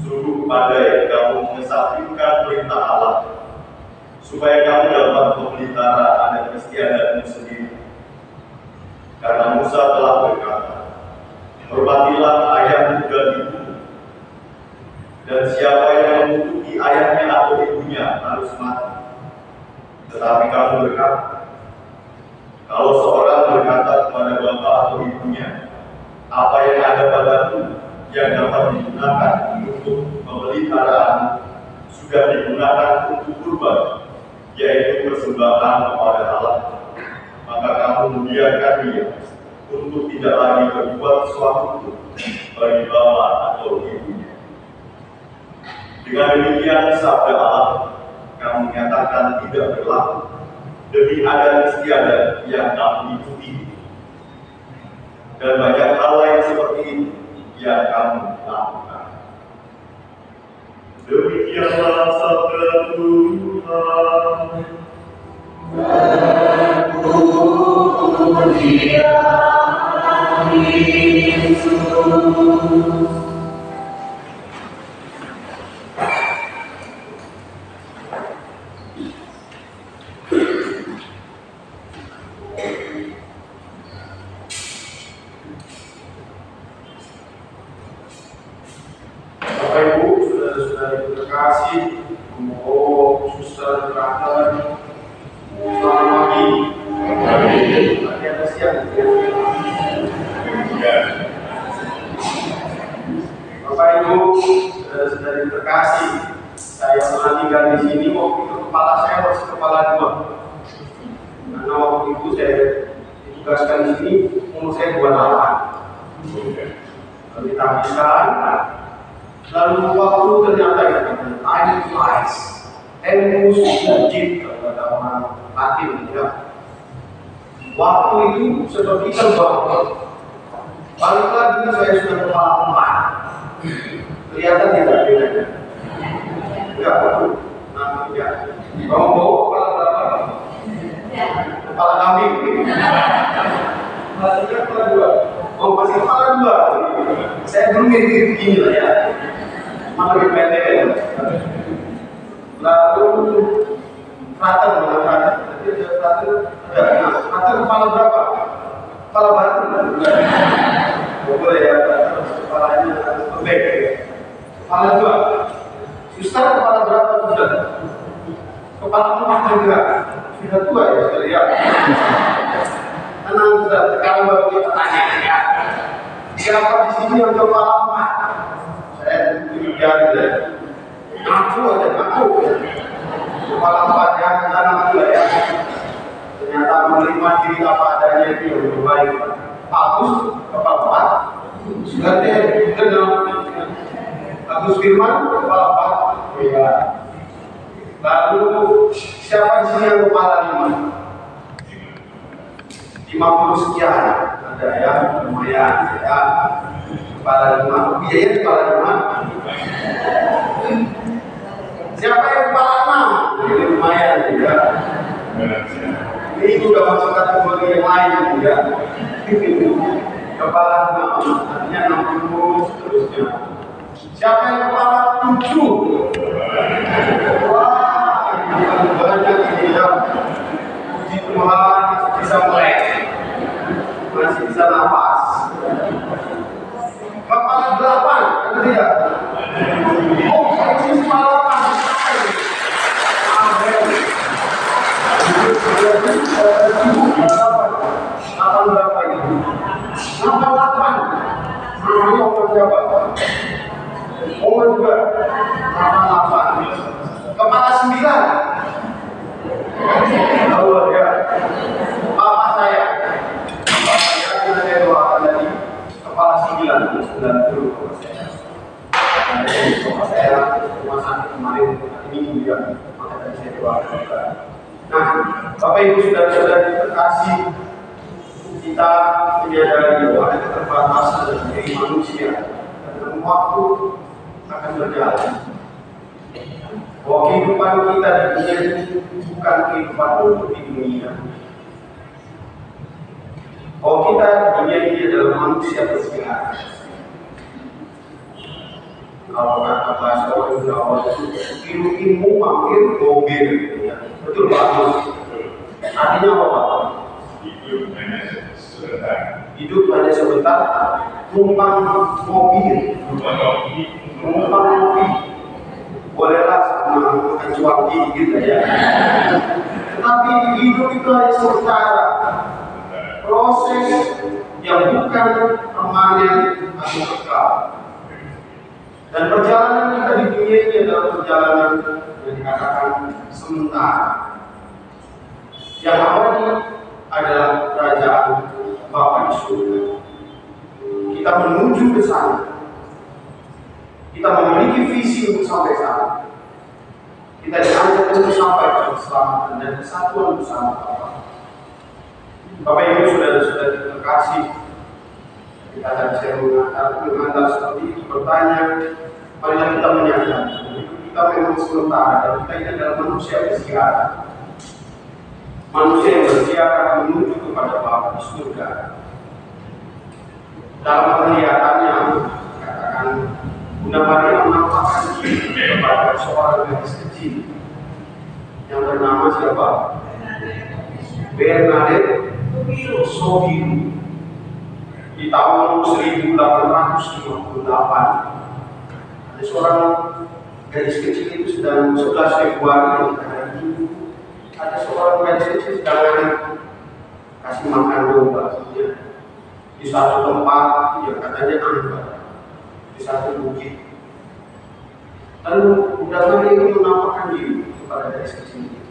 "Sungguh pandai kamu mengesampingkan perintah Allah, supaya kamu dapat memelihara adat istiadatmu sendiri. Karena Musa telah berkata, hormatilah ayahmu dan ibumu, dan siapa yang mengutuki ayahnya atau ibunya harus mati. Tetapi kamu berkata, kalau seorang berkata kepada bapak atau ibunya, apa yang ada padaku yang dapat digunakan untuk memelihara sudah digunakan untuk kurban, yaitu persembahan kepada Allah, maka kamu membiarkan dia untuk tidak lagi berbuat sesuatu bagi bapak atau ibunya. Dengan demikian sabda Allah, kamu menyatakan tidak berlaku demi adat istiadat yang kamu ikuti, dan banyak hal lain seperti ini yang kamu lakukan." Demikianlah sabda Tuhan. Bapak Ibu, saudara-saudara terkasih, suster terakhir, selamat pagi. Pagi atau siang? Bapak Ibu, saudara-saudara terkasih, saya pernah tinggal di sini. Waktu itu kepala saya masih kepala 2. Karena waktu itu saya ditugaskan di sini, umur saya 28. Lalu ditambahkan. Lalu waktu ternyata time flies, tempus fugit kata orang Latin ya. Waktu itu seperti terbang. Balik lagi saya sudah kepala 4. Kelihatan tidak bedanya? Enggak, nah ya. Kamu bawa kepala berapa? Kepala kambing. Kepala 3, kepala 2. Oh masih kepala 2. Saya belum mirip begini lah ya. Mana lebih pendek ya. Lalu Frater kepala berapa? Kepala batu. Boleh ya, kepalanya lembek. Kepala 2. Suster kepala berapa sudah? Kepala 4 juga. Sudah tua ya sudah ya. Tenang sudah, sekarang baru kita tanya ya. Siapa di sini yang kepala 4? Saya jari ya. Ngaku aja, ngaku. Kepala 4 ya, jangan ngaku ya. Ternyata menerima diri apa adanya itu yang lebih baik. Bagus, kepala 4. Sudah deh, kenal. Agus Firman, kepala 4. Ya. Lalu siapa di sini yang kepala 5? 50 sekian. Ada ya, lumayan ya. Kepala 5, biaya kepala 5. Siapa yang kepala 6? Ini lumayan ya. Ini sudah masuk kategori yang lain ya. Kepala 6, artinya 60 seterusnya. Siapa yang kepala 7? Wah, ini banyak ini ya. Puji Tuhan bisa melek. Masih bisa napas. Kepala 8, ada tidak? Oh, ini kepala 8. Delapan berapa ini? 88. Namanya orang siapa? Orang juga 88. Kepala 9. Tahu ya? Papa saya doakan tadi kepala 90 saya rumah sakit kemarin ini juga maka tadi saya doakan juga. Nah, Bapak Ibu saudara-saudara terkasih, kita menyadari bahwa ada keterbatasan dari manusia dan waktu akan berjalan. Bahwa kehidupan kita di dunia ini bukan kehidupan untuk di dunia. Bahwa kita di dunia ini adalah manusia bersiar. Kalau kata bahasa orang Jawa itu ilmu mampir mobil, betul bagus. Artinya apa? Hidup hanya sebentar, numpang mobil, numpang mobil. Bolehlah sama kecuali gitu ya. Tetapi hidup itu hanya sementara, proses yang bukan permanen atau kekal. Dan perjalanan kita di dunia ini adalah perjalanan yang dikatakan sementara. Yang abadi adalah kerajaan Bapa di surga. Kita menuju ke sana. Kita memiliki visi untuk sampai sana. Kita diajak untuk sampai ke keselamatan dan kesatuan bersama Bapa. Bapak Ibu saudara-saudara terkasih, kita tadi saya mengantar seperti itu bertanya, marilah kita menyadari kita memang sementara dan kita ini adalah manusia bersiaran. Manusia yang bersiaran menuju kepada Bapa di surga. Dalam penglihatannya, katakan Bunda Maria menampakkan kepada seorang gadis kecil yang bernama siapa? Bernadette Sobiru. Di tahun 1858 ada seorang gadis kecil itu sedang 11 Februari hari Minggu, ada seorang gadis kecil sedang kasih makan domba di satu tempat yang katanya angker di satu bukit. Lalu Bunda Maria itu menampakkan diri kepada gadis kecil itu.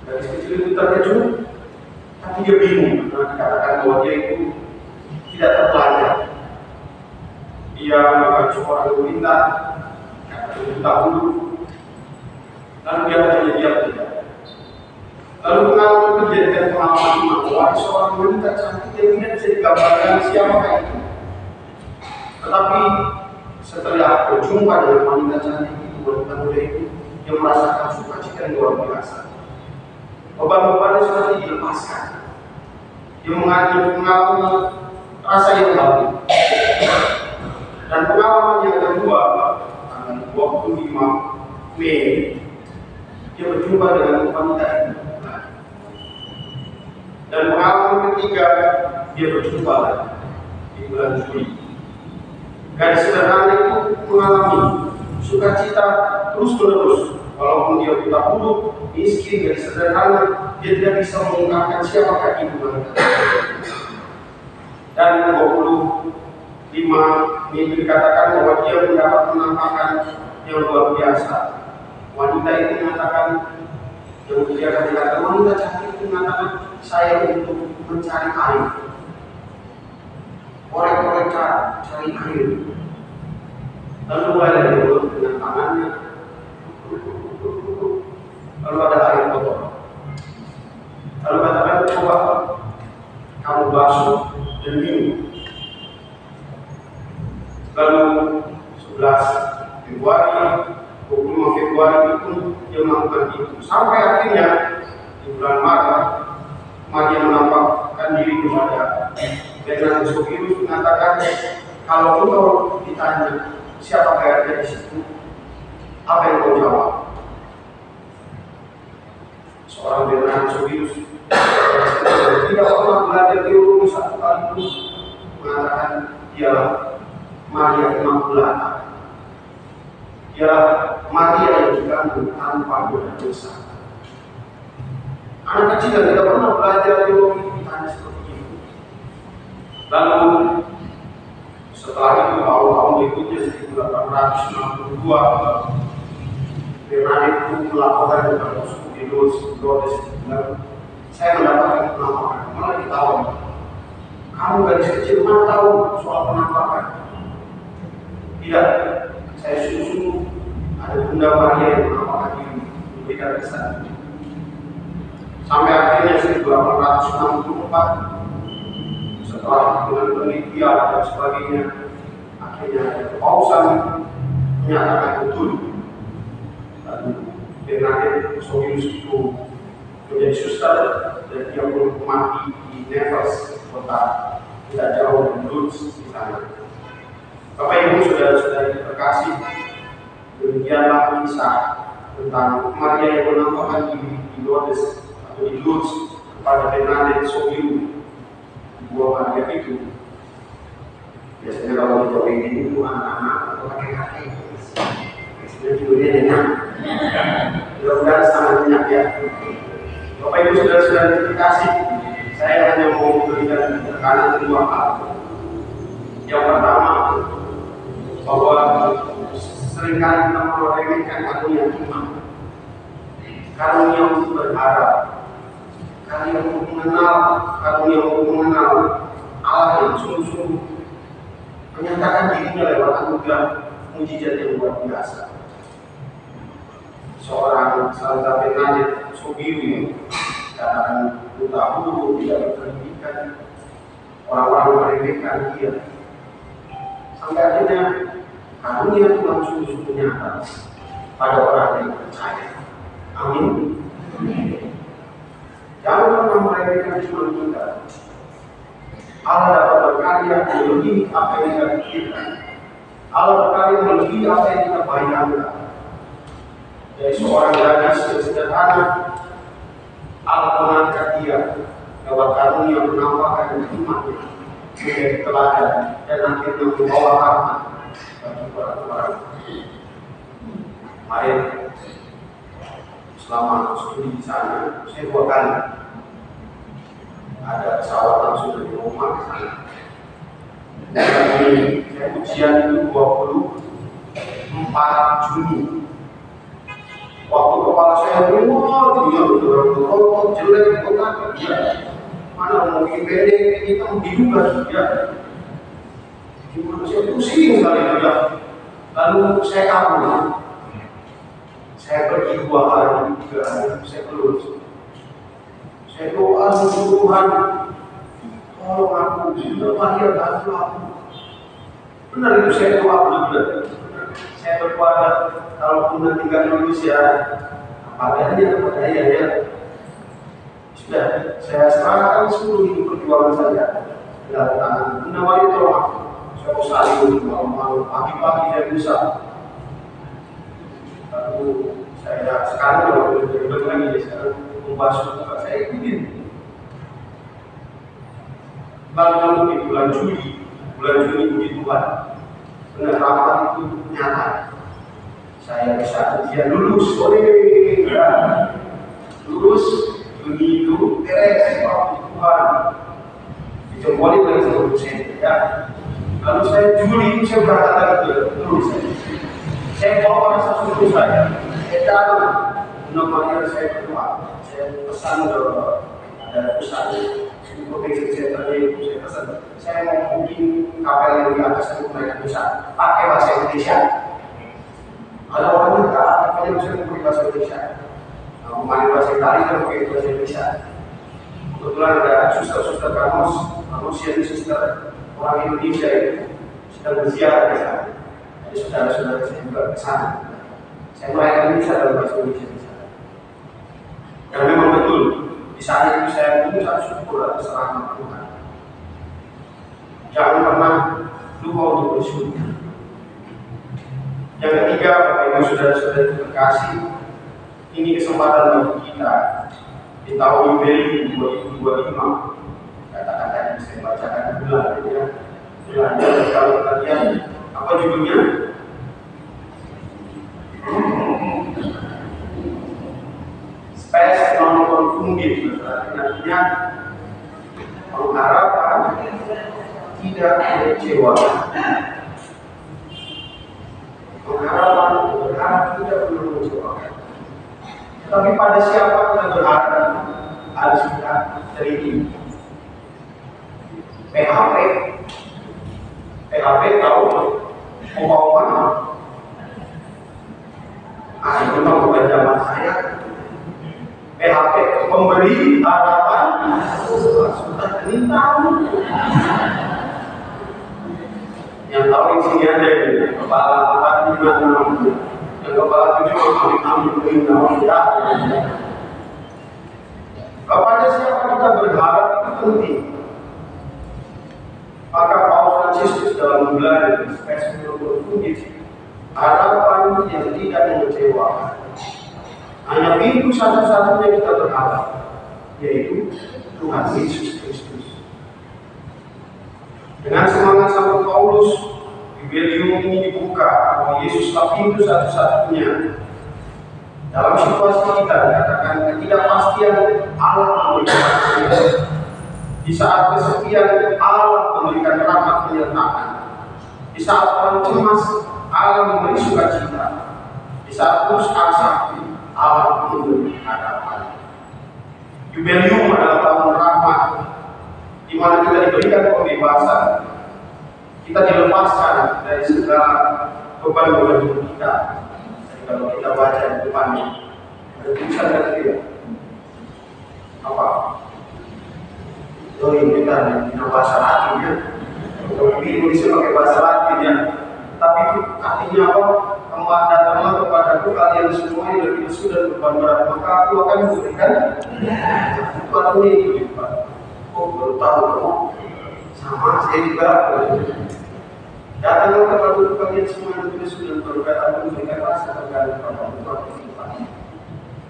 Gadis kecil itu terkejut, tapi dia bingung karena dikatakan bahwa dia itu tidak terpelajar. Dia bukan seorang wanita, kata dahulu. Lalu dia hanya diam tidak. Lalu pengalaman kejadian pengalaman bahwa seorang wanita cantik yang tidak bisa digambarkan siapakah itu. Tetapi setelah berjumpa dengan wanita cantik itu, wanita muda itu, dia merasakan sukacita yang luar biasa. Beban-bebannya seperti dilepaskan. Dia mengalami rasa yang baru. Dan pengalaman yang kedua, tanggal 25 Mei, dia berjumpa dengan wanita itu. Dan pengalaman ketiga, dia berjumpa lagi di bulan Juli. Gadis sederhana itu mengalami sukacita terus-menerus. Walaupun dia buta huruf, miskin, gadis sederhana, dia tidak bisa mengungkapkan siapakah ibu wanita. Dan 25 Mei dikatakan bahwa dia mendapat penampakan yang luar biasa. Wanita itu mengatakan, yang dia akan dikatakan, wanita cantik itu mengatakan, saya untuk mencari air. Korek-korek cari air. Lalu mulai dia dengan tangannya. Lalu ada air kotor. Lalu katakan, coba kamu basuh dan minum. Lalu 11 Februari, 25 Februari itu dia melakukan itu. Sampai akhirnya di bulan Maret, Maria menampakkan diri kepada Bernadette Sobiru mengatakan, kalau engkau ditanya siapa yang ada di situ, apa yang kau jawab? Seorang Bernadette Sobiru tidak pernah belajar teologi satu kali pun mengatakan dialah Maria Immaculata, dialah Maria yang dikandung tanpa dosa. Anak kecil yang tidak pernah belajar teologi ditanya seperti itu. Lalu setelah itu tahun-tahun berikutnya 1862 Bernadette itu melaporkan kepada Uskup Lourdes dan saya mendapatkan penampakan. Malah ditawa, kamu gadis kecil mana tahu soal penampakan? Tidak, saya sungguh ada Bunda Maria yang menampakkan diri memberikan kesan. Sampai akhirnya 1864 setelah dengan penelitian dan sebagainya, akhirnya kepausan menyatakan betul. Lalu Bernadette Sobius itu menjadi suster dan dia pun mati di Nevers, kota tidak jauh dari Lourdes di sana. Bapak Ibu saudara-saudari terkasih, demikianlah kisah tentang Maria yang menampakkan diri di Lourdes atau di Lourdes kepada Bernadette Sobius. Buah Maria itu biasanya kalau di Jawa ini itu anak-anak atau kakek-kakek. Biasanya tidurnya enak. Mudah-mudahan sangat banyak ya. Bapak Ibu saudara-saudari terkasih, saya hanya mau memberikan tekanan dua hal. Yang pertama, bahwa seringkali kita meremehkan karunia iman, karunia untuk berharap, karunia untuk mengenal Allah yang sungguh-sungguh menyatakan dirinya lewat anugerah mujizat yang luar biasa. Seorang Santa Bernadette Sobius katakan buta huruf, tidak berpendidikan, orang-orang meremehkan dia. Sampai akhirnya karunia Tuhan sungguh-sungguh nyata pada orang yang percaya. Amin. Jangan pernah meremehkan iman kita. Allah dapat berkarya melebihi apa yang kita pikirkan. Allah berkarya melebihi apa yang kita bayangkan. Dari seorang gadis yang sederhana, Allah mengangkat dia lewat karunia menampakkan imannya menjadi teladan dan akhirnya membawa rahmat bagi orang-orang. Kemarin selama studi di sana, saya 2 kali ada pesawat langsung dari rumah ke sana. Dan saya ujian itu 24 Juni. Waktu kepala saya rumah, dia berrokok, jelek, kotak, mana mau bikin pendek, kita mau diduga dia. Gimana saya pusing sekali dia. Lalu saya kabur. Saya pergi 2 hari, 3 hari, saya keluar. Saya doa Tuhan, tolong aku, Maria bantu aku. Benar itu saya doa benar. Saya berdoa kalau pun nanti tinggal di Indonesia, apa adanya ya. Sudah, saya serahkan seluruh hidup perjuangan saya dalam tangan Bunda Maria tolong aku. Saya usahain malam-malam, pagi-pagi saya berusaha. Lalu saya sekarang kalau berdebat lagi, sekarang membasuh muka saya ikutin. Lalu di bulan Juli puji Tuhan, benar rapat itu nyata. Saya bisa ujian lulus, lulus Juni itu beres, puji Tuhan. Dijempolin lagi sama dosen, ya. Lalu saya Juli itu saya berangkat lagi terus. Saya bawa rasa syukur saya datang nomornya saya berdoa. Saya pesan ke ada pesan untuk saya tadi saya pesan. Saya mau bikin kapel yang di atas itu mereka bisa pakai bahasa Indonesia. Ada orang yang tak apa yang bisa pakai bahasa Indonesia. Memakai bahasa Italia dan pakai bahasa Indonesia. Kebetulan ada suster-suster manusia ini suster orang Indonesia itu sedang berziarah di sana. Jadi saudara-saudara saya juga ke sana. Saya merayakan misa dalam bahasa Indonesia di sana. Dan memang betul di saat itu saya mengucap syukur atas rahmat Tuhan. Jangan pernah lupa untuk bersyukur. Yang ketiga, Bapak Ibu saudara-saudari terkasih, ini kesempatan bagi kita di tahun Yubilei 2025. Katakan tadi saya bacakan bulannya. Bulannya kalau kita lihat apa judulnya? Spes non confundit, artinya pengharapan tidak mengecewakan. Pengharapan berharap tidak mengecewakan. Tapi pada siapa kita berharap harus kita teliti. PHP tahu umpama itu bukan zaman saya. PHP pemberi harapan sudah tahu. Yang tahu isinya aja ini kepala 456, yang kepala 7 tidak. Kepada siapa kita berharap itu penting. Maka Paus Fransiskus dalam bulan Spes Confundit, harapan yang tidak mengecewakan. Hanya pintu satu-satunya kita berharap, yaitu Tuhan Yesus Kristus. Dengan semangat Santo Paulus, Yubilei ini dibuka bahwa Yesuslah pintu satu-satunya. Dalam situasi kita dikatakan ketidakpastian Allah memberikan kasih. Di saat kesepian Allah memberikan rahmat penyertaan. Di saat orang cemas Allah memberi sukacita. Di saat putus asa Allah memberi harapan. Yubilei adalah tahun rahmat, di mana kita diberikan kebebasan, kita dilepaskan dari segala beban-beban hidup kita. Jadi kalau kita baca di depannya, ada tulisan dan tidak apa? Ini kita dengan bahasa Latinnya, tapi tulisnya pakai bahasa Latinnya. Tapi itu artinya apa? Datanglah kepadaku kalian semua yang lebih lesu dan beban berat, maka aku akan memberikan. Itu artinya itu, Pak. Oh, baru tahu dong. Sama saya juga. Datanglah kepadaku kalian semua yang lebih lesu dan beban berat, aku memberikan rasa kepada kepadaku.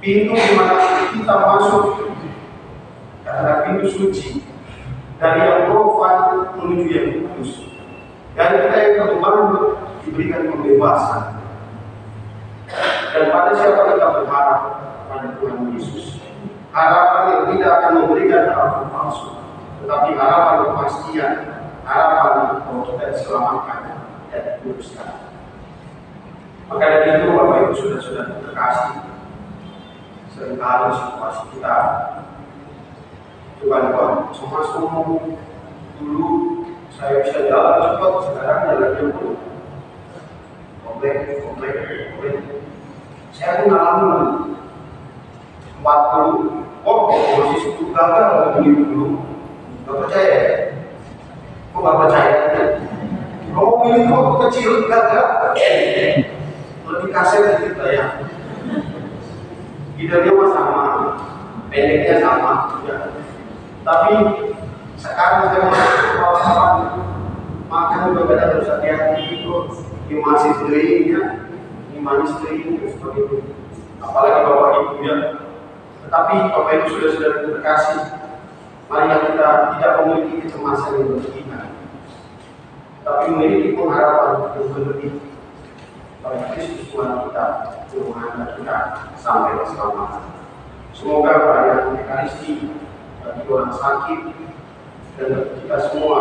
Pintu di mana kita masuk, karena pintu suci. Dari yang profan menuju yang kudus. Dan kita yang terbeban diberikan kebebasan. Dan pada siapa kita berharap? Pada Tuhan Yesus. Harapan yang tidak akan memberikan harapan palsu, tetapi harapan kepastian, harapan bahwa kita diselamatkan dan dikuduskan. Maka dari itu Bapak Ibu sudah terkasih, seringkali situasi kita Tuhan semua ngomong dulu saya bisa jalan cepat, sekarang jalannya dulu komplek. Saya pun ngalamin 40, masih 10 gagal begini dulu. Gak percaya? Kok gak percaya? Kamu pilih waktu kecil gagal, lebih kasar kita ya. Idealnya mah sama, pendeknya sama, ya. Tapi sekarang saya makan berbeda harus hati-hati itu masih teringnya, manis tering seperti itu. Apalagi Bapak Ibu ya. Tetapi Bapak Ibu sudah terkasih, marilah kita tidak memiliki kecemasan yang berlebihan, tapi memiliki pengharapan yang berlebih pada Kristus Tuhan kita yang mengangkat kita sampai keselamatan. Semoga perayaan Ekaristi bagi orang sakit dan kita semua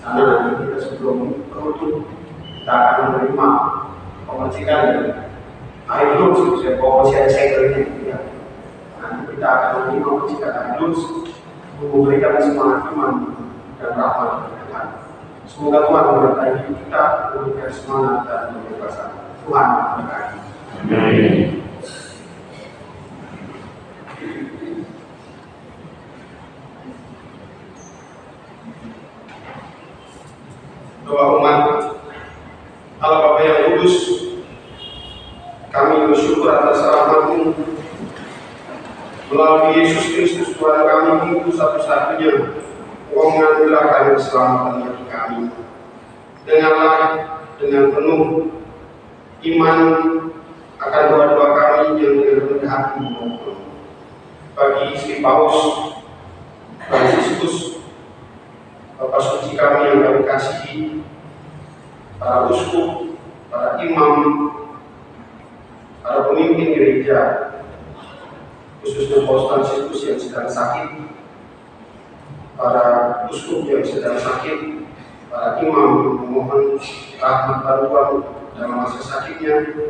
sana nanti kita sebelum penutup kita akan menerima pembersihan air lulus. Saya bawa saya ya. Nanti kita akan menerima pembersihan air lulus untuk memberikan semangat iman dan rahmat Tuhan. Semoga Tuhan memberkati kita, memberikan semangat dan kebebasan. Tuhan memberkati. Amin. Doa umat Allah Bapa yang kudus, kami bersyukur atas rahmat-Mu melalui Yesus Kristus Tuhan kami, itu satu-satunya Engkau menganugerahkan keselamatan bagi kami. Dengarlah dengan penuh iman akan doa-doa kami yang dengan rendah hati mohon. bagi Sri Paus Fransiskus, Bapak Suci kami yang kami kasihi, para uskup, para imam, para pemimpin gereja, khususnya Paus Fransiskus yang sedang sakit, para uskup yang sedang sakit, para imam memohon rahmat bantuan dalam masa sakitnya.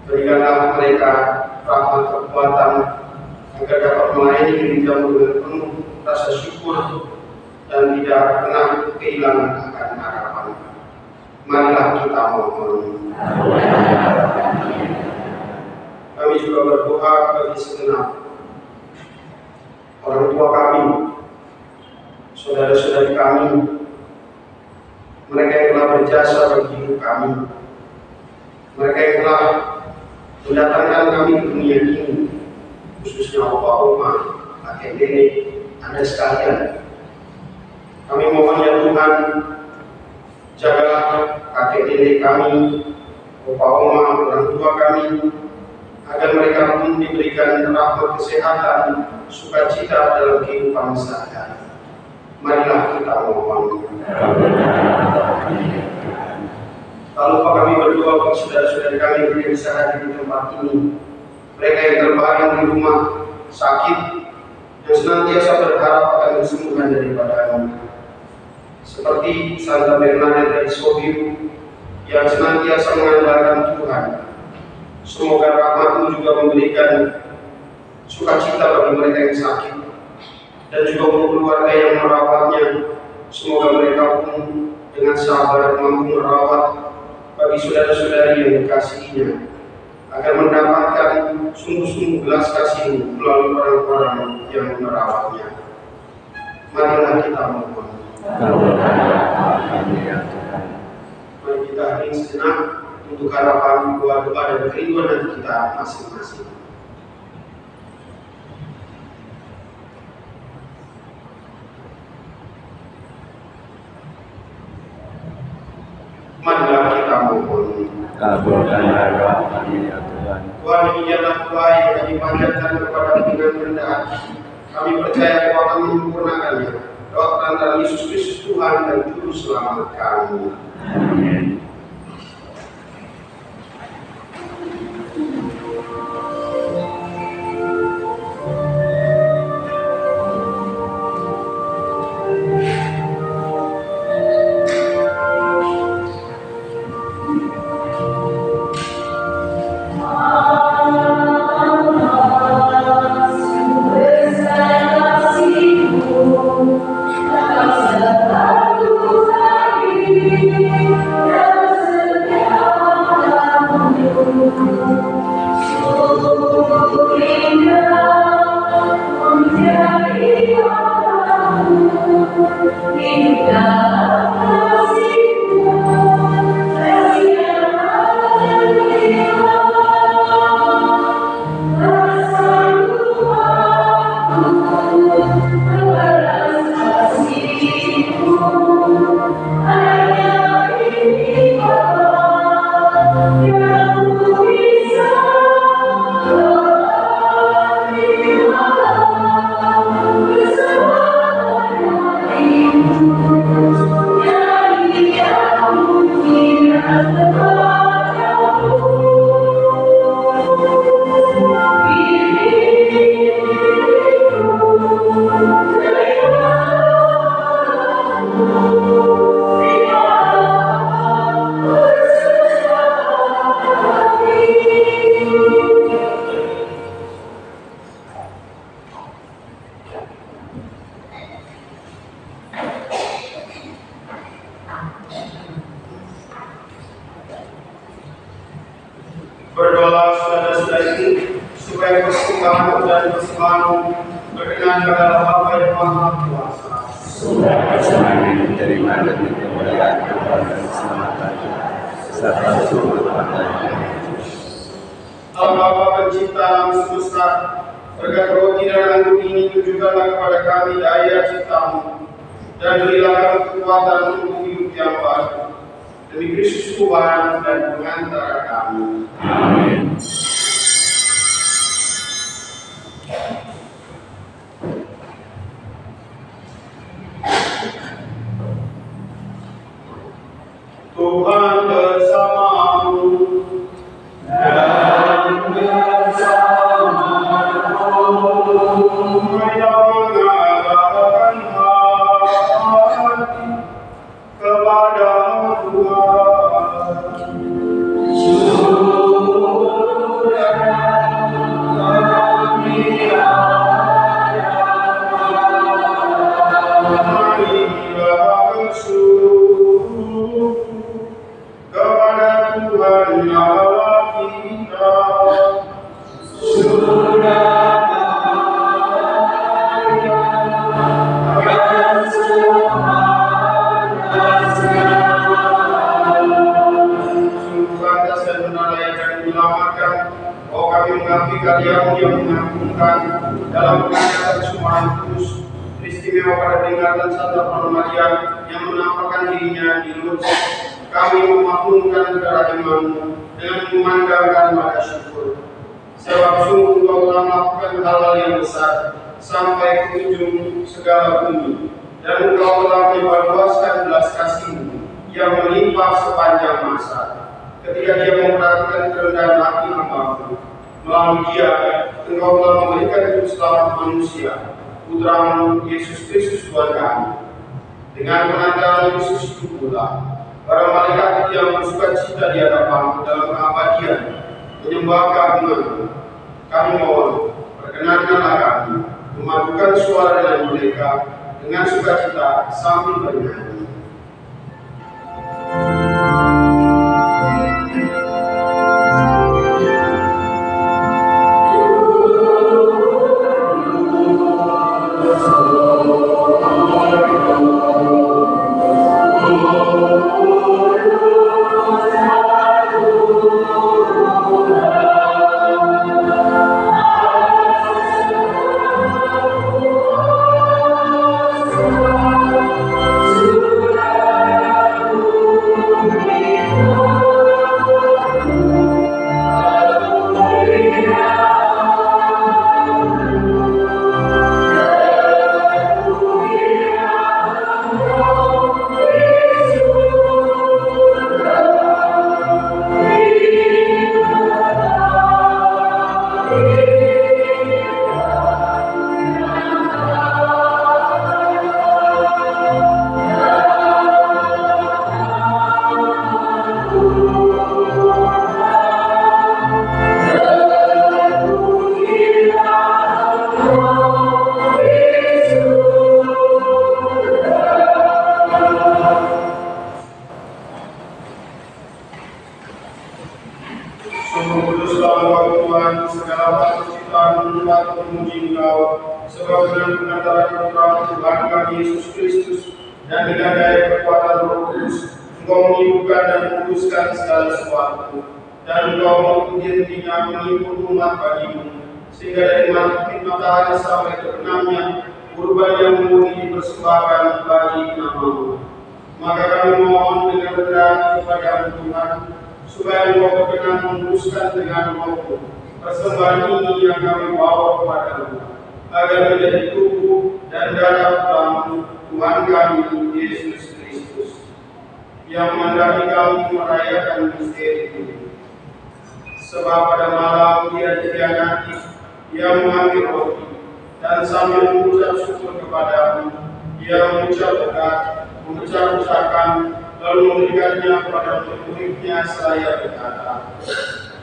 Berikanlah mereka rahmat kekuatan agar dapat melayani gereja dengan penuh rasa syukur dan tidak pernah kehilangan akan harapan. Marilah kita mohon. Kami juga berdoa bagi segenap orang tua kami, saudara-saudari kami, mereka yang telah berjasa bagi hidup kami, mereka yang telah mendatangkan kami ke dunia ini, khususnya opa oma, kakek nenek, Anda sekalian. Kami mohon ya Tuhan, jagalah kakek nenek kami, opa oma, orang tua kami, agar mereka pun diberikan rahmat kesehatan, sukacita dalam kehidupan sehari-hari. Marilah kita mohon. Lalu kami berdoa bagi saudara-saudara kami yang bisa hadir di tempat ini, mereka yang terbaring di rumah sakit, yang senantiasa berharap akan kesembuhan daripada-Mu, seperti Santa Bernadette dari Sobiu yang senantiasa mengandalkan Tuhan. Semoga rahmat-Mu juga memberikan sukacita bagi mereka yang sakit, dan juga untuk keluarga yang merawatnya. Semoga mereka pun dengan sabar mampu merawat bagi saudara-saudari yang dikasihinya, agar mendapatkan sungguh-sungguh belas kasih-Mu melalui orang-orang yang merawatnya. Marilah kita mohon. Mari kita hening sejenak untuk harapan doa-doa dan kerinduan hati kita masing-masing. Marilah kita mohon. Kabulkanlah doa kami ya Tuhan. Tuhan, demikianlah doa yang kami panjatkan kepada dengan rendah hati. Kami percaya bahwa kami menyempurnakannya. Doa perantara Yesus Kristus Tuhan dan Juru Selamat kami. Amin. Berdoa saudara-saudari supaya persembahan dan persembahan berkenan kepada Bapa yang Maha Kuasa. Sudah persembahan diterima dan kemuliaan dan keselamatan serta sumber pada Allah Bapa Pencipta alam semesta, berkat roti dan anggur ini tunjukkanlah kepada kami daya cipta-Mu dan berilah kami kekuatan untuk hidup yang baru. Demi Kristus Tuhan dan pengantara kami. Amin. marilah bersyukur kepada Tuhan Allah kita. Mengabdi karyamu yang mengagumkan dalam peringatan Jumat Kudus, istimewa pada peringatan Santa Maria yang menampakkan dirinya di Lourdes. Kami memakmurkan kerahiman dengan memandangkan pada syukur. Sebab sungguh Engkau telah melakukan hal-hal yang besar sampai ke ujung segala bumi, dan Engkau telah menyebarluaskan belas kasih-Mu yang melimpah sepanjang masa. Ketika Dia memperhatikan kerendahan hati hamba-Mu, melalui Dia, Engkau telah memberikan hidup selamat manusia, Putra-Mu Yesus Kristus Tuhan kami. Dengan pengantaran Yesus itu pula, para malaikat yang bersuka cita di hadapan-Mu dalam keabadian, menyembah keagungan-Mu. Kami mohon, perkenankanlah kami memadukan suara dengan mereka dengan sukacita sambil bernyanyi. Sehingga dari matahari sampai terbenamnya kurban yang murni dipersembahkan bagi nama-Mu. Maka kami mohon dengan rendah kepada Tuhan, supaya Engkau berkenan meneruskan dengan roh persembahan ini yang kami bawa kepada-Mu, agar menjadi tubuh dan darah Putra-Mu, Tuhan kami Yesus Kristus, yang menghendaki kami merayakan misteri ini. Sebab pada malam Dia dikhianati, Dia mengambil roti, dan sambil mengucap syukur kepada-Mu, Dia mengucap berkat, mengucap-ucapkan, lalu memberikannya kepada murid-muridnya seraya berkata,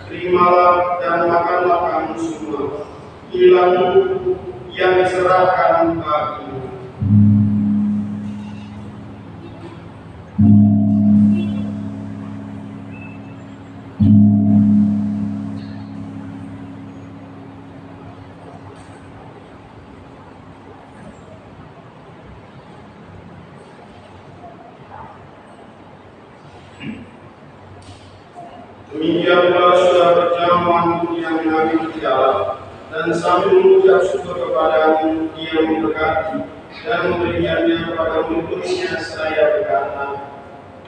"Terimalah dan makanlah kamu semua, inilah tubuhku yang diserahkan bagimu." Demikian pula sudah berjamaah yang mengambil piala, dan sambil mengucap syukur kepada-Mu, Dia memberkati dan memberikannya kepada murid-muridnya seraya berkata,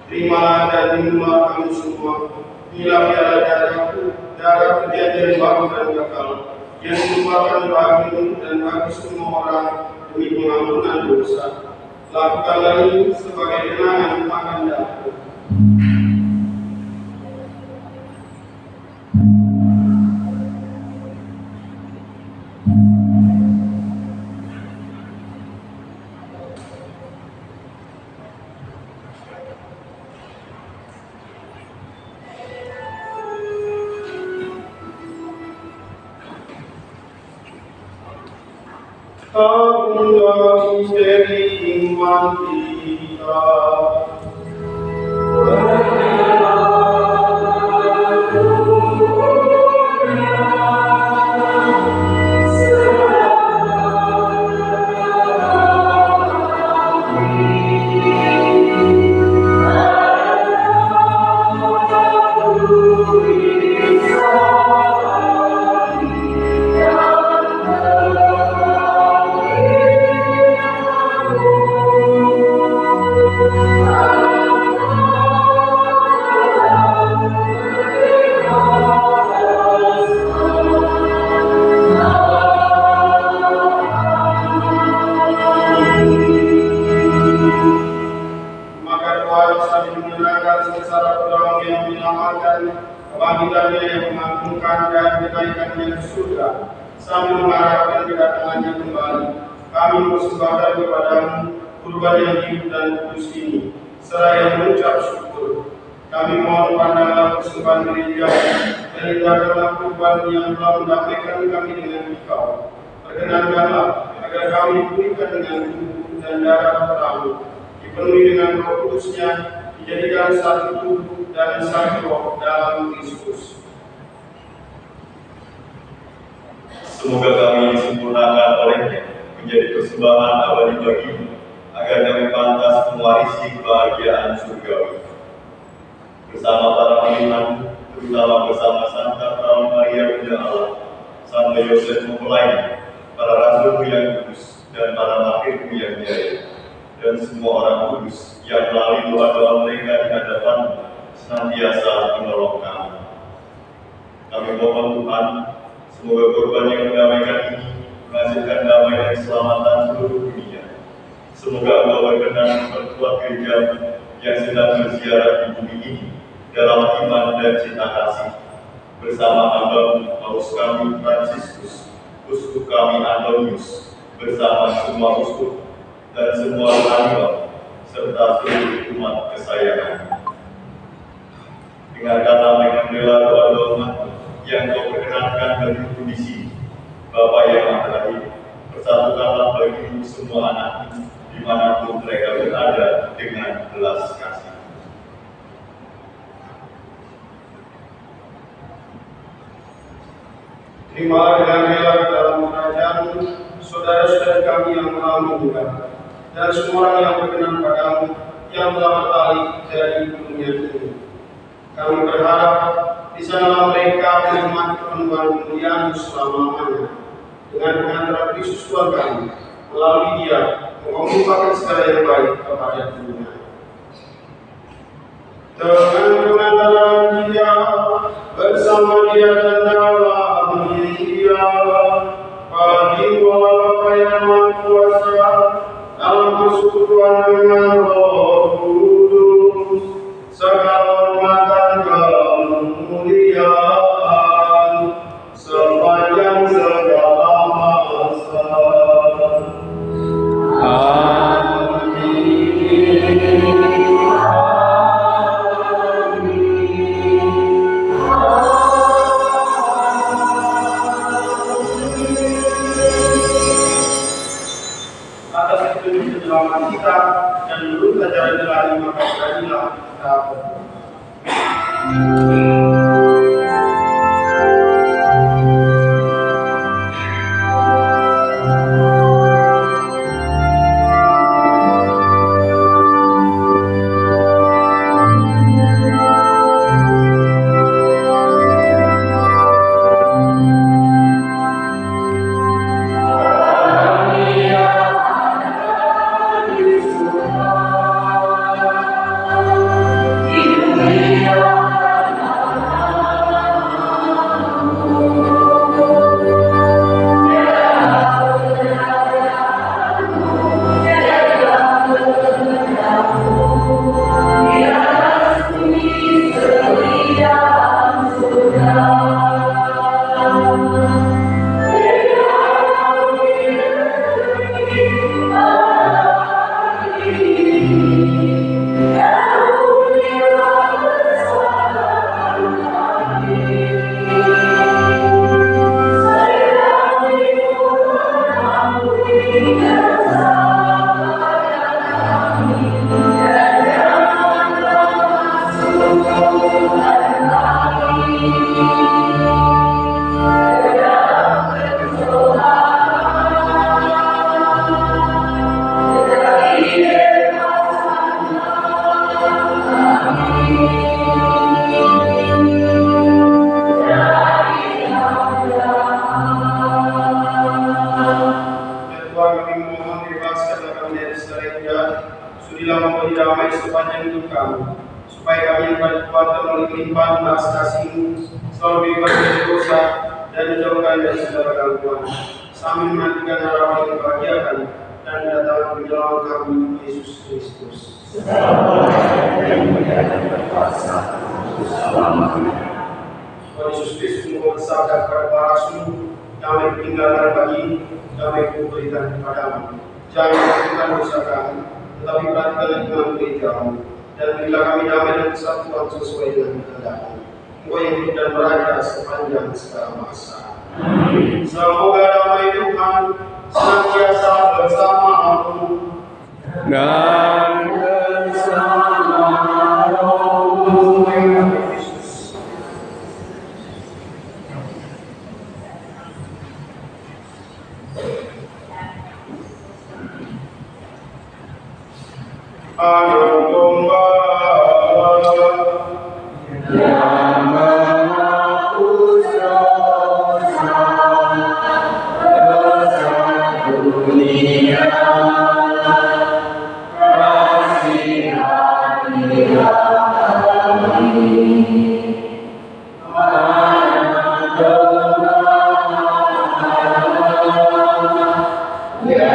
"Terimalah dan minumlah kamu semua, inilah piala darah-Ku, darah perjanjian baru dan kekal, yang ditumpahkan bagimu dan bagi semua orang demi pengampunan dosa. Lakukanlah ini sebagai kenangan akan Aku." Agunglah misteri iman kebangkitannya yang mengagumkan dan kenaikannya ke surga, sambil mengharapkan kedatangannya kembali. Kami mempersembahkan kepadamu kurban yang hidup dan kudus ini, seraya mengucap syukur. Kami mohon pandanglah persembahan gereja dan indahkanlah kurban yang telah mendamaikan kami dengan Engkau. Perkenankanlah agar kami dipulihkan dengan tubuh dan darah putramu, dipenuhi dengan Roh Kudusnya, dijadikan satu tubuh dan satu roh dalam Kristus. Semoga kami disempurnakan olehnya menjadi persembahan abadi bagimu, agar kami pantas mewarisi kebahagiaan surgawi. Bersama para pilihan, terutama bersama Santa Pramu Maria Bunda Allah, Santo Yosef Mempelai, para rasulmu yang kudus, dan para martirmu yang jaya, dan semua orang kudus yang melalui doa-doa mereka di hadapan senantiasa menolong kami. Kami mohon Tuhan, semoga korban yang mendamaikan ini menghasilkan damai dan keselamatan seluruh dunia. Semoga Engkau berkenan memperkuat gereja yang sedang berziarah di bumi ini dalam iman dan cinta kasih. Bersama hamba Paus kami Fransiskus, uskup kami Antonius, bersama semua uskup dan semua rohaniwan, serta seluruh umat kesayangan. Dengarkanlah dengan rela doa-doa yang Kau perkenankan berhidup di sini. Bapa yang Maha Hidup, persatukanlah bagimu semua anak-Mu dimanapun mereka berada dengan belas kasih. Terimalah dengan rela dalam kerajaan-Mu saudara-saudara kami yang telah meninggal, dan semua orang yang berkenan padamu, yang telah beralih dari dunia ini. Kami berharap di sanalah mereka menikmati penemuan kemuliaan selama-lamanya dengan pengantaran Kristus Tuhan kami. Melalui Dia mengumpulkan segala yang baik kepada dunia. Dengan pengantaran Dia, bersama Dia dan dalam Dia, bagi Bapa yang Maha Kuasa, dalam persekutuan dengan Roh Kudus, segala hormat dan kemuliaan sepanjang segala masa. Atas petunjuk keselamatan kita dan menurut ajaran Ilahi, maka beranilah kita berdoa. yang beri damai sepanjang hidup kami, supaya kami yang dikuatkan oleh kelimpahan belas kasih-Mu selalu bebas dari dosa dan dijauhkan dari segala gangguan, sambil menantikan harapan yang membahagiakan dan kedatangan penjelasan kami Yesus Kristus. Tuhan Yesus Kristus membesarkan kepada para sungguh damai ditinggalkan bagi damai Ku berikan kepadamu. Jangan lakukan dosa kami, tetapi perhatikan iman gereja-Mu, dan berilah kami damai dan kesatuan sesuai dengan kehendak-Mu. Engkau yang hidup dan berada sepanjang segala masa. Semoga damai Tuhan senantiasa bersama-Mu dan bersama rohmu. Anak domba Yang menghapus dosa dunia, kasihanilah kami. Anak domba yang menghapus dosa dunia, kasihanilah kami. Anak domba yang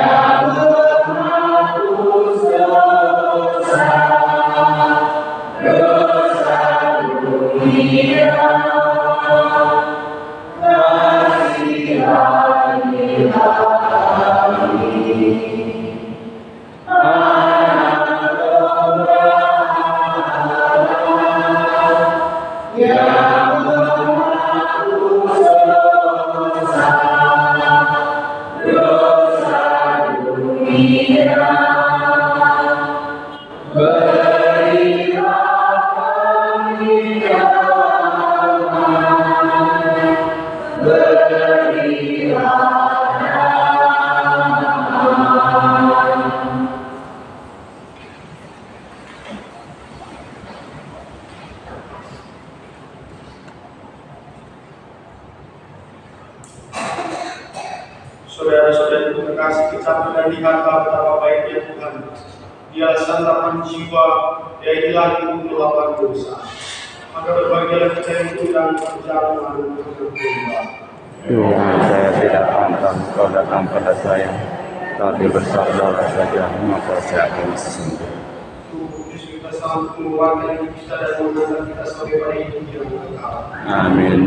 menghapus dosa dunia, berilah kami damai, berilah damai. Saudara-saudari terkasih, kita sudah lihat betapa baiknya Tuhan. Dia santapan jiwa, Dia hilang untuk melawan dosa. Maka berbahagialah kita yang sedang berjalan untuk berdoa. Tuhan, saya tidak pantang Kau datang pada saya, tapi bersabdalah saja, maka saya akan sembuh. Tuhan Yesus, kita selalu mengeluarkan hidup kita dan mengantar kita sampai pada hidup yang kekal. Amin.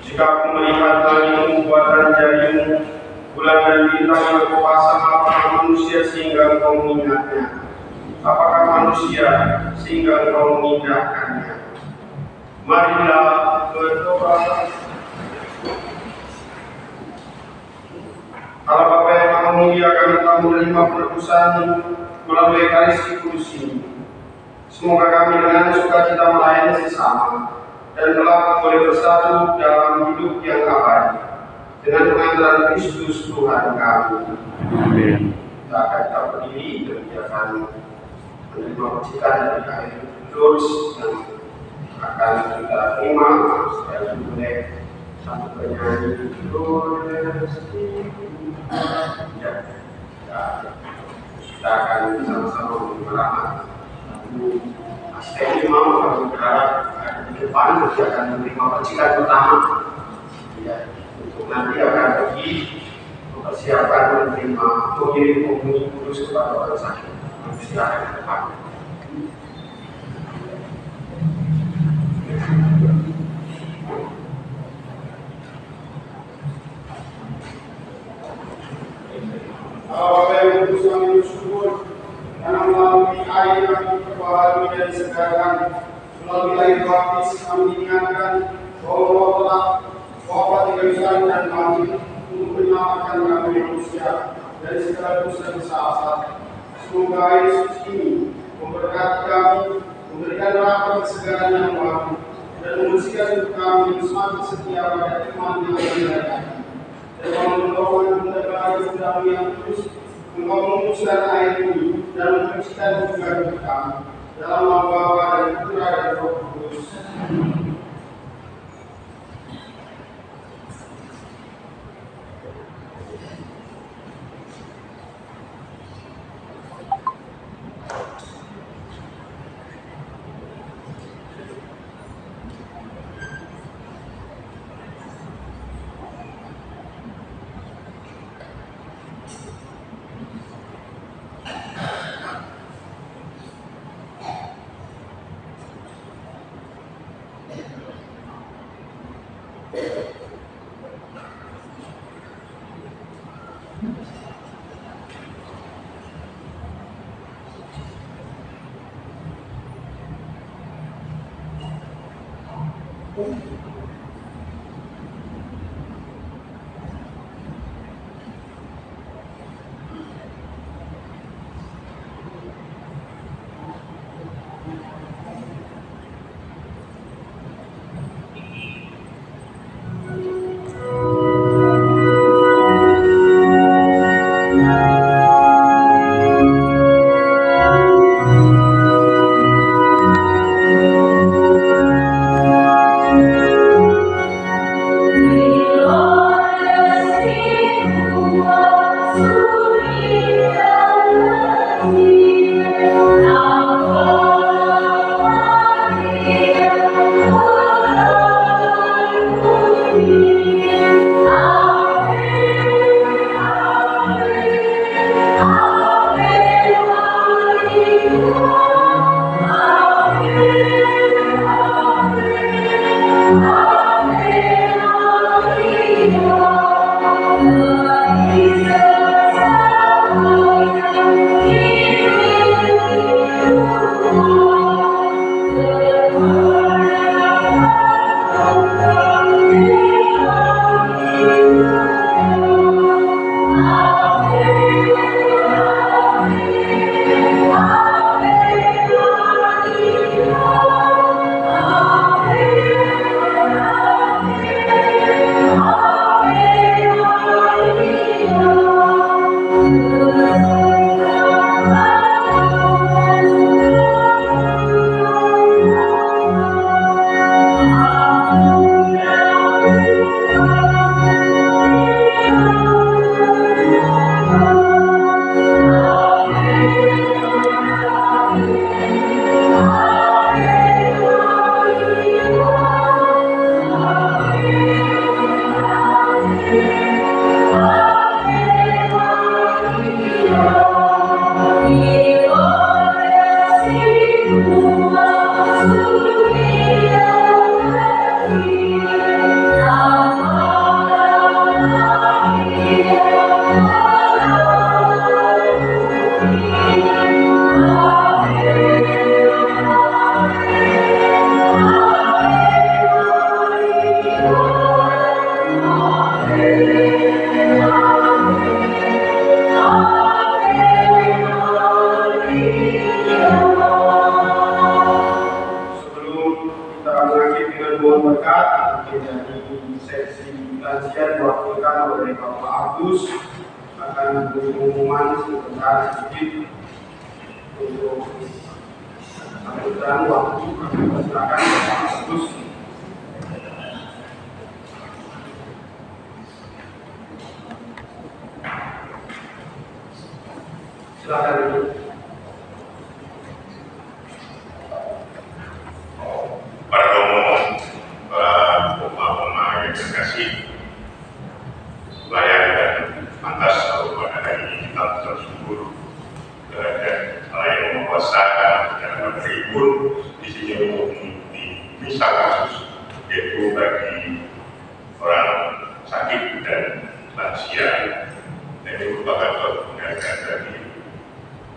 Jika aku melihat langitmu, buatan jarimu, bulan dan bintang yang kau pasang, apakah manusia sehingga engkau mengingatnya? Apakah manusia sehingga engkau mengindahkannya? Marilah berdoa. Allah Bapa yang Maha Mulia, kami telah menerima penebusan melalui Ekaristi Kudus ini. Semoga kami dengan sukacita melayani sesama dan telah boleh bersatu dalam hidup yang abadi dengan pengantaran Kristus Tuhan kami. Amin. Kita akan tetap berdiri dan kita akan menerima percikan dari air kudus yang akan kita terima supaya boleh satu penyanyi kita akan sama-sama menerima Aspek imam kami berharap di depan kita akan menerima percikan pertama ya, untuk nanti akan pergi mempersiapkan menerima mengirim komuni kudus kepada orang sakit. Silakan ke depan. Bapak yang kudus kami bersyukur karena melalui air kami terbaharui dan disegarkan Melalui lahir baptis kami diingatkan bahwa Allah telah wafat di kayu salib dan mati untuk menyelamatkan kami manusia dari segala dosa dan kesalahan. Semoga air suci ini memberkati kami, memberikan rahmat kesegaran yang baru, dan membersihkan hidup kami yang semakin setia pada iman yang benar. Dan kami mendoakan Bunda Maria Bunda yang kudus, Engkau memutuskan air ini dan mensucikan juga hidup kami. Dalam nama Bapa dan Putra dan Roh Kudus.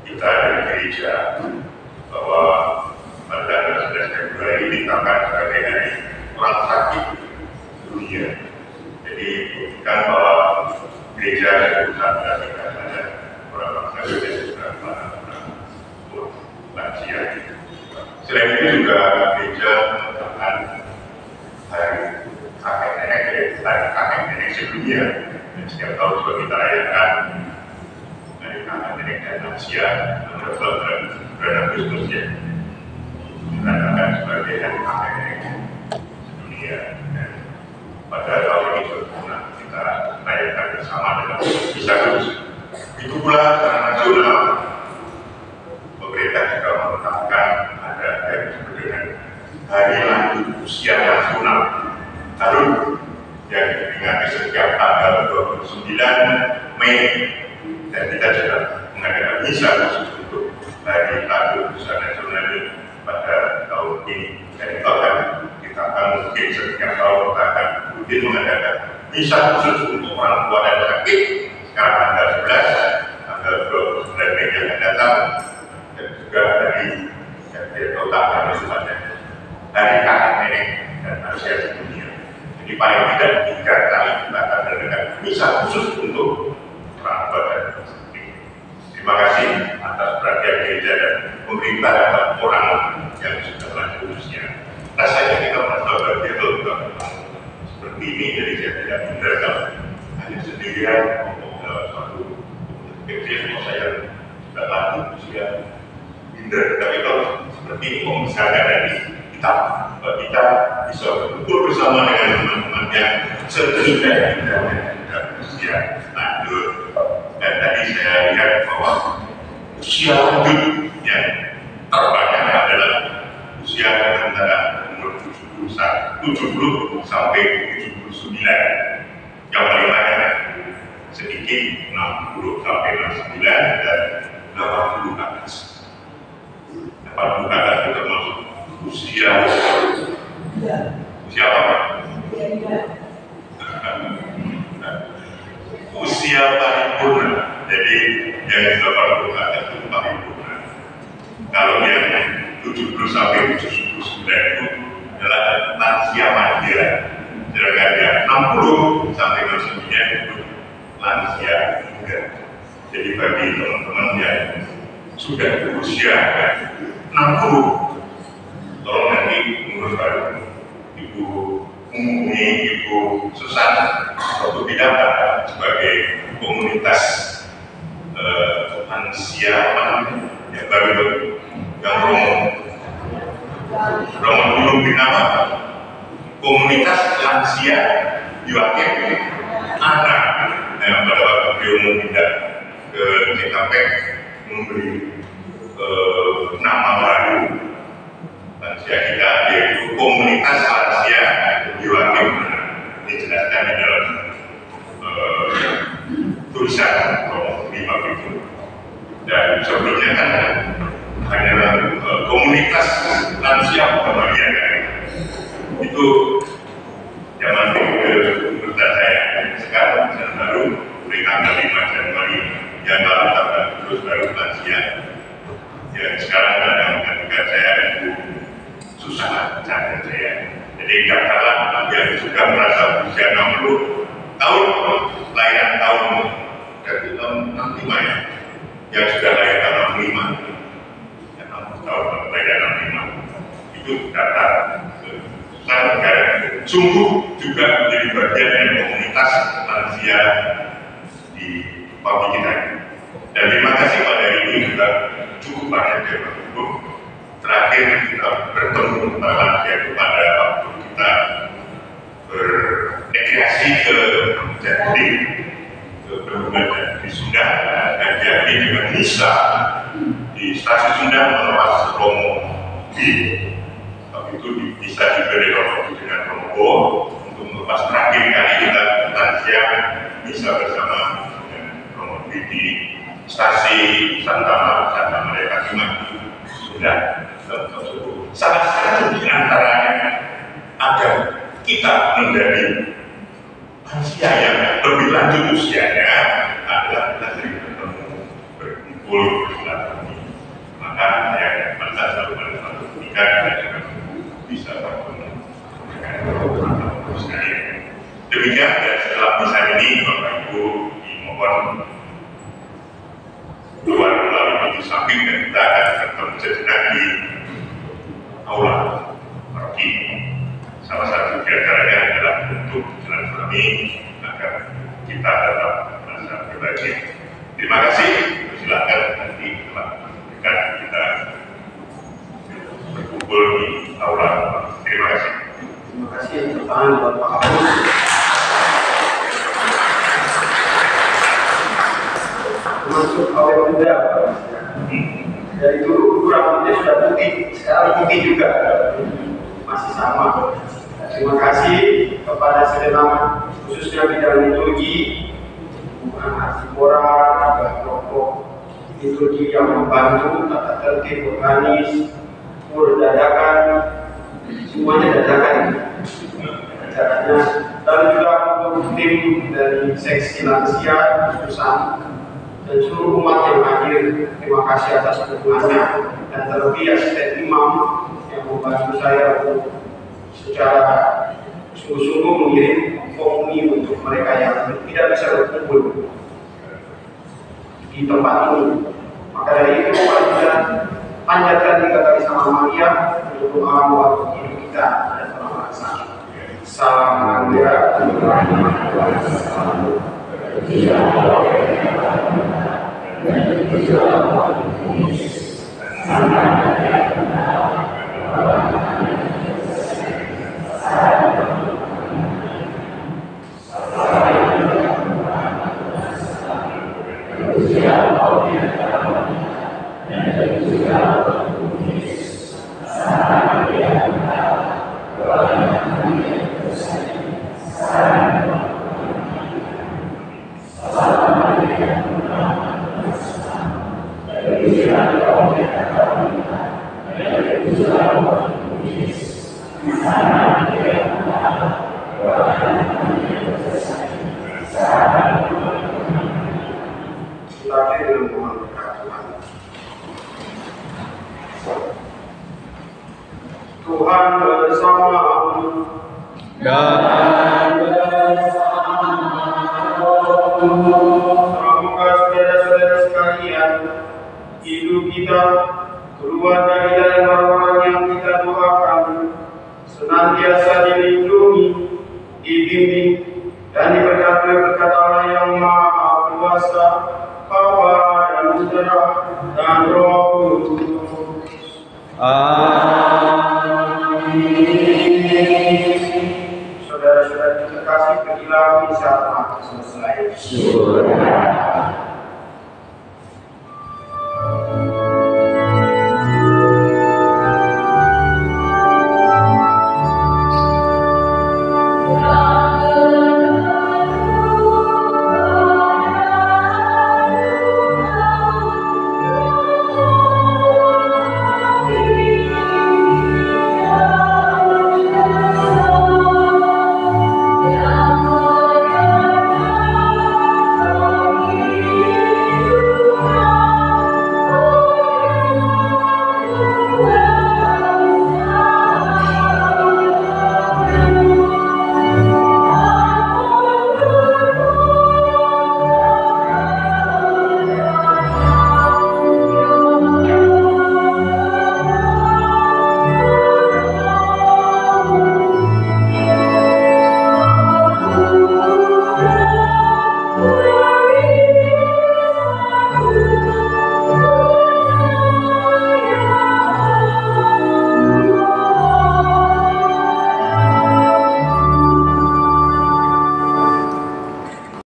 Kita dari gereja bahwa pada 11 Februari ditetapkan sebagai hari orang sakit dunia. Jadi bukan bahwa gereja berusaha mengadakan ada orang sakit dan juga lansia. Selain itu juga gereja menetapkan hari kakek nenek sedunia. Dan setiap tahun juga kita rayakan dari kakek nenek dan lansia bulan Agustus ya. Dikatakan sebagai hari kakek nenek sedunia. Dan pada tahun ini juga kita rayakan bersama dengan bisa terus. Itu pula secara nasional pemerintah juga menetapkan ada yang disebut dengan Hari Lanjut Usia Nasional tahun yang diperingati setiap tanggal 29 Mei, dan kita juga mengadakan misa khusus untuk Hari Lanjut Usia Nasional pada tahun ini. Dan itu kita akan mungkin setiap tahun kita akan rutin mengadakan misa khusus untuk orang tua dan sakit sekarang tanggal 11, tanggal 29 Mei yang akan datang, dan juga dari utama semuanya hari kakek nenek dan manusia sedunia. Jadi paling tidak 3 kali kita akan mengadakan misa khusus untuk orang tua dan sakit. Terima kasih atas perhatian gereja dan pemerintah dan orang yang sudah lanjut usia. Rasanya kita merasa bahagia kalau seperti ini, jadi saya tidak minder kalau hanya sendirian dalam suatu kecil. Kalau saya sudah lanjut usia minder, tapi kalau seperti ini kok misalnya dari kita bisa berkumpul bersama dengan teman-teman yang setidaknya usia lanjut. Dan tadi saya lihat bahwa usia lanjut yang terbanyak adalah usia antara umur 70 sampai 79. Yang paling banyak sedikit 60 sampai 69 dan 80 ke atas. 80 ke atas itu termasuk usia apa? Usia paripurna. Jadi yang 80 ke atas itu paripurna. Kalau yang 70 sampai 79 itu adalah lansia mandiri. Sedangkan yang 60 sampai 69 itu lansia muda. Jadi bagi teman-teman yang sudah berusia 60, tolong nanti menurut baru Ibu menghubungi Ibu Susan untuk didaftar sebagai komunitas lansia yang baru yang Romo belum dinamakan komunitas lansia Yoakim anak yang pada waktu beliau memindah ke TKP memberi nama baru lansia kita, yaitu komunitas lansia Yoakim. Dijelaskan di dalam tulisan Romo 5 itu. Dan sebelumnya kan hanya komunitas lansia Muhammadiyah itu zaman menurut saya. Sekarang baru tanggal 5 Januari yang lalu terus baru lansia. Ya sekarang ada menggantikan saya Ibu Susana Chandra saya. Jadi daftarlah yang juga merasa usia 60 tahun lahiran tahun dari tahun 65 ya, yang sudah lahir tahun 65 yang 60 tahun lahiran 65 itu daftar Susana Negara. Sungguh juga menjadi bagian dari komunitas lansia di pagi kita. Dan terima kasih pada ini juga cukup banyak ya Pak Ibu. Terakhir kita bertemu lansia itu pada waktu kita berrekreasi ke Jati, ke Bendungan di Sunda, dan Jati dengan misa di stasiun Sunda melepas Romo B. Waktu itu bisa juga di Romo dengan Romo O untuk melepas terakhir kali kita lansia misa bersama dengan Romo B di stasi Santa Maria Kasiman Sunda. Salah satu di antaranya agar kita menjadi lansia yang lebih lanjut usianya adalah kita sering bertemu, berkumpul, bersilaturahmi. Maka saya pada selalu pada suatu ketika kita juga bisa Demikian dan setelah misa ini Bapak Ibu dimohon keluar melalui pintu samping dan kita akan bertemu sejenak di aula paroki. Salah satu di antaranya adalah untuk silaturahmi agar kita dapat merasa berbahagia. Terima kasih. Silakan nanti telah kita berkumpul di aula. Terima kasih. Terima kasih teman buat Pak Kapus. Masuk awal muda. Dari dulu rambutnya sudah putih, sekarang putih juga, masih sama. Terima kasih kepada segenap khususnya bidang liturgi, bukan Asipora, juga kelompok liturgi yang membantu tata tertib organis, dadakan, semuanya dadakan caranya. Dan juga untuk tim dari seksi lansia khususan dan seluruh umat yang hadir, terima kasih atas dukungannya, dan terlebih asisten imam yang membantu saya untuk secara sungguh-sungguh mengirim komuni untuk mereka yang tidak bisa berkumpul di tempat ini. Maka dari itu kita panjatkan 3 kali sama Maria untuk doa buat hidup kita dan orang-orang sakit. Salam Maria. Tuhan bersamamu dan semoga saudara-saudara sekalian, hidup kita, keluarga kita dan orang-orang yang kita doakan senantiasa dilindungi, dibimbing dan diberkati berkat Allah yang Maha Kuasa, Bapa dan Putra dan Roh Kudus. Saudara-saudara terkasih, pergilah misa telah selesai.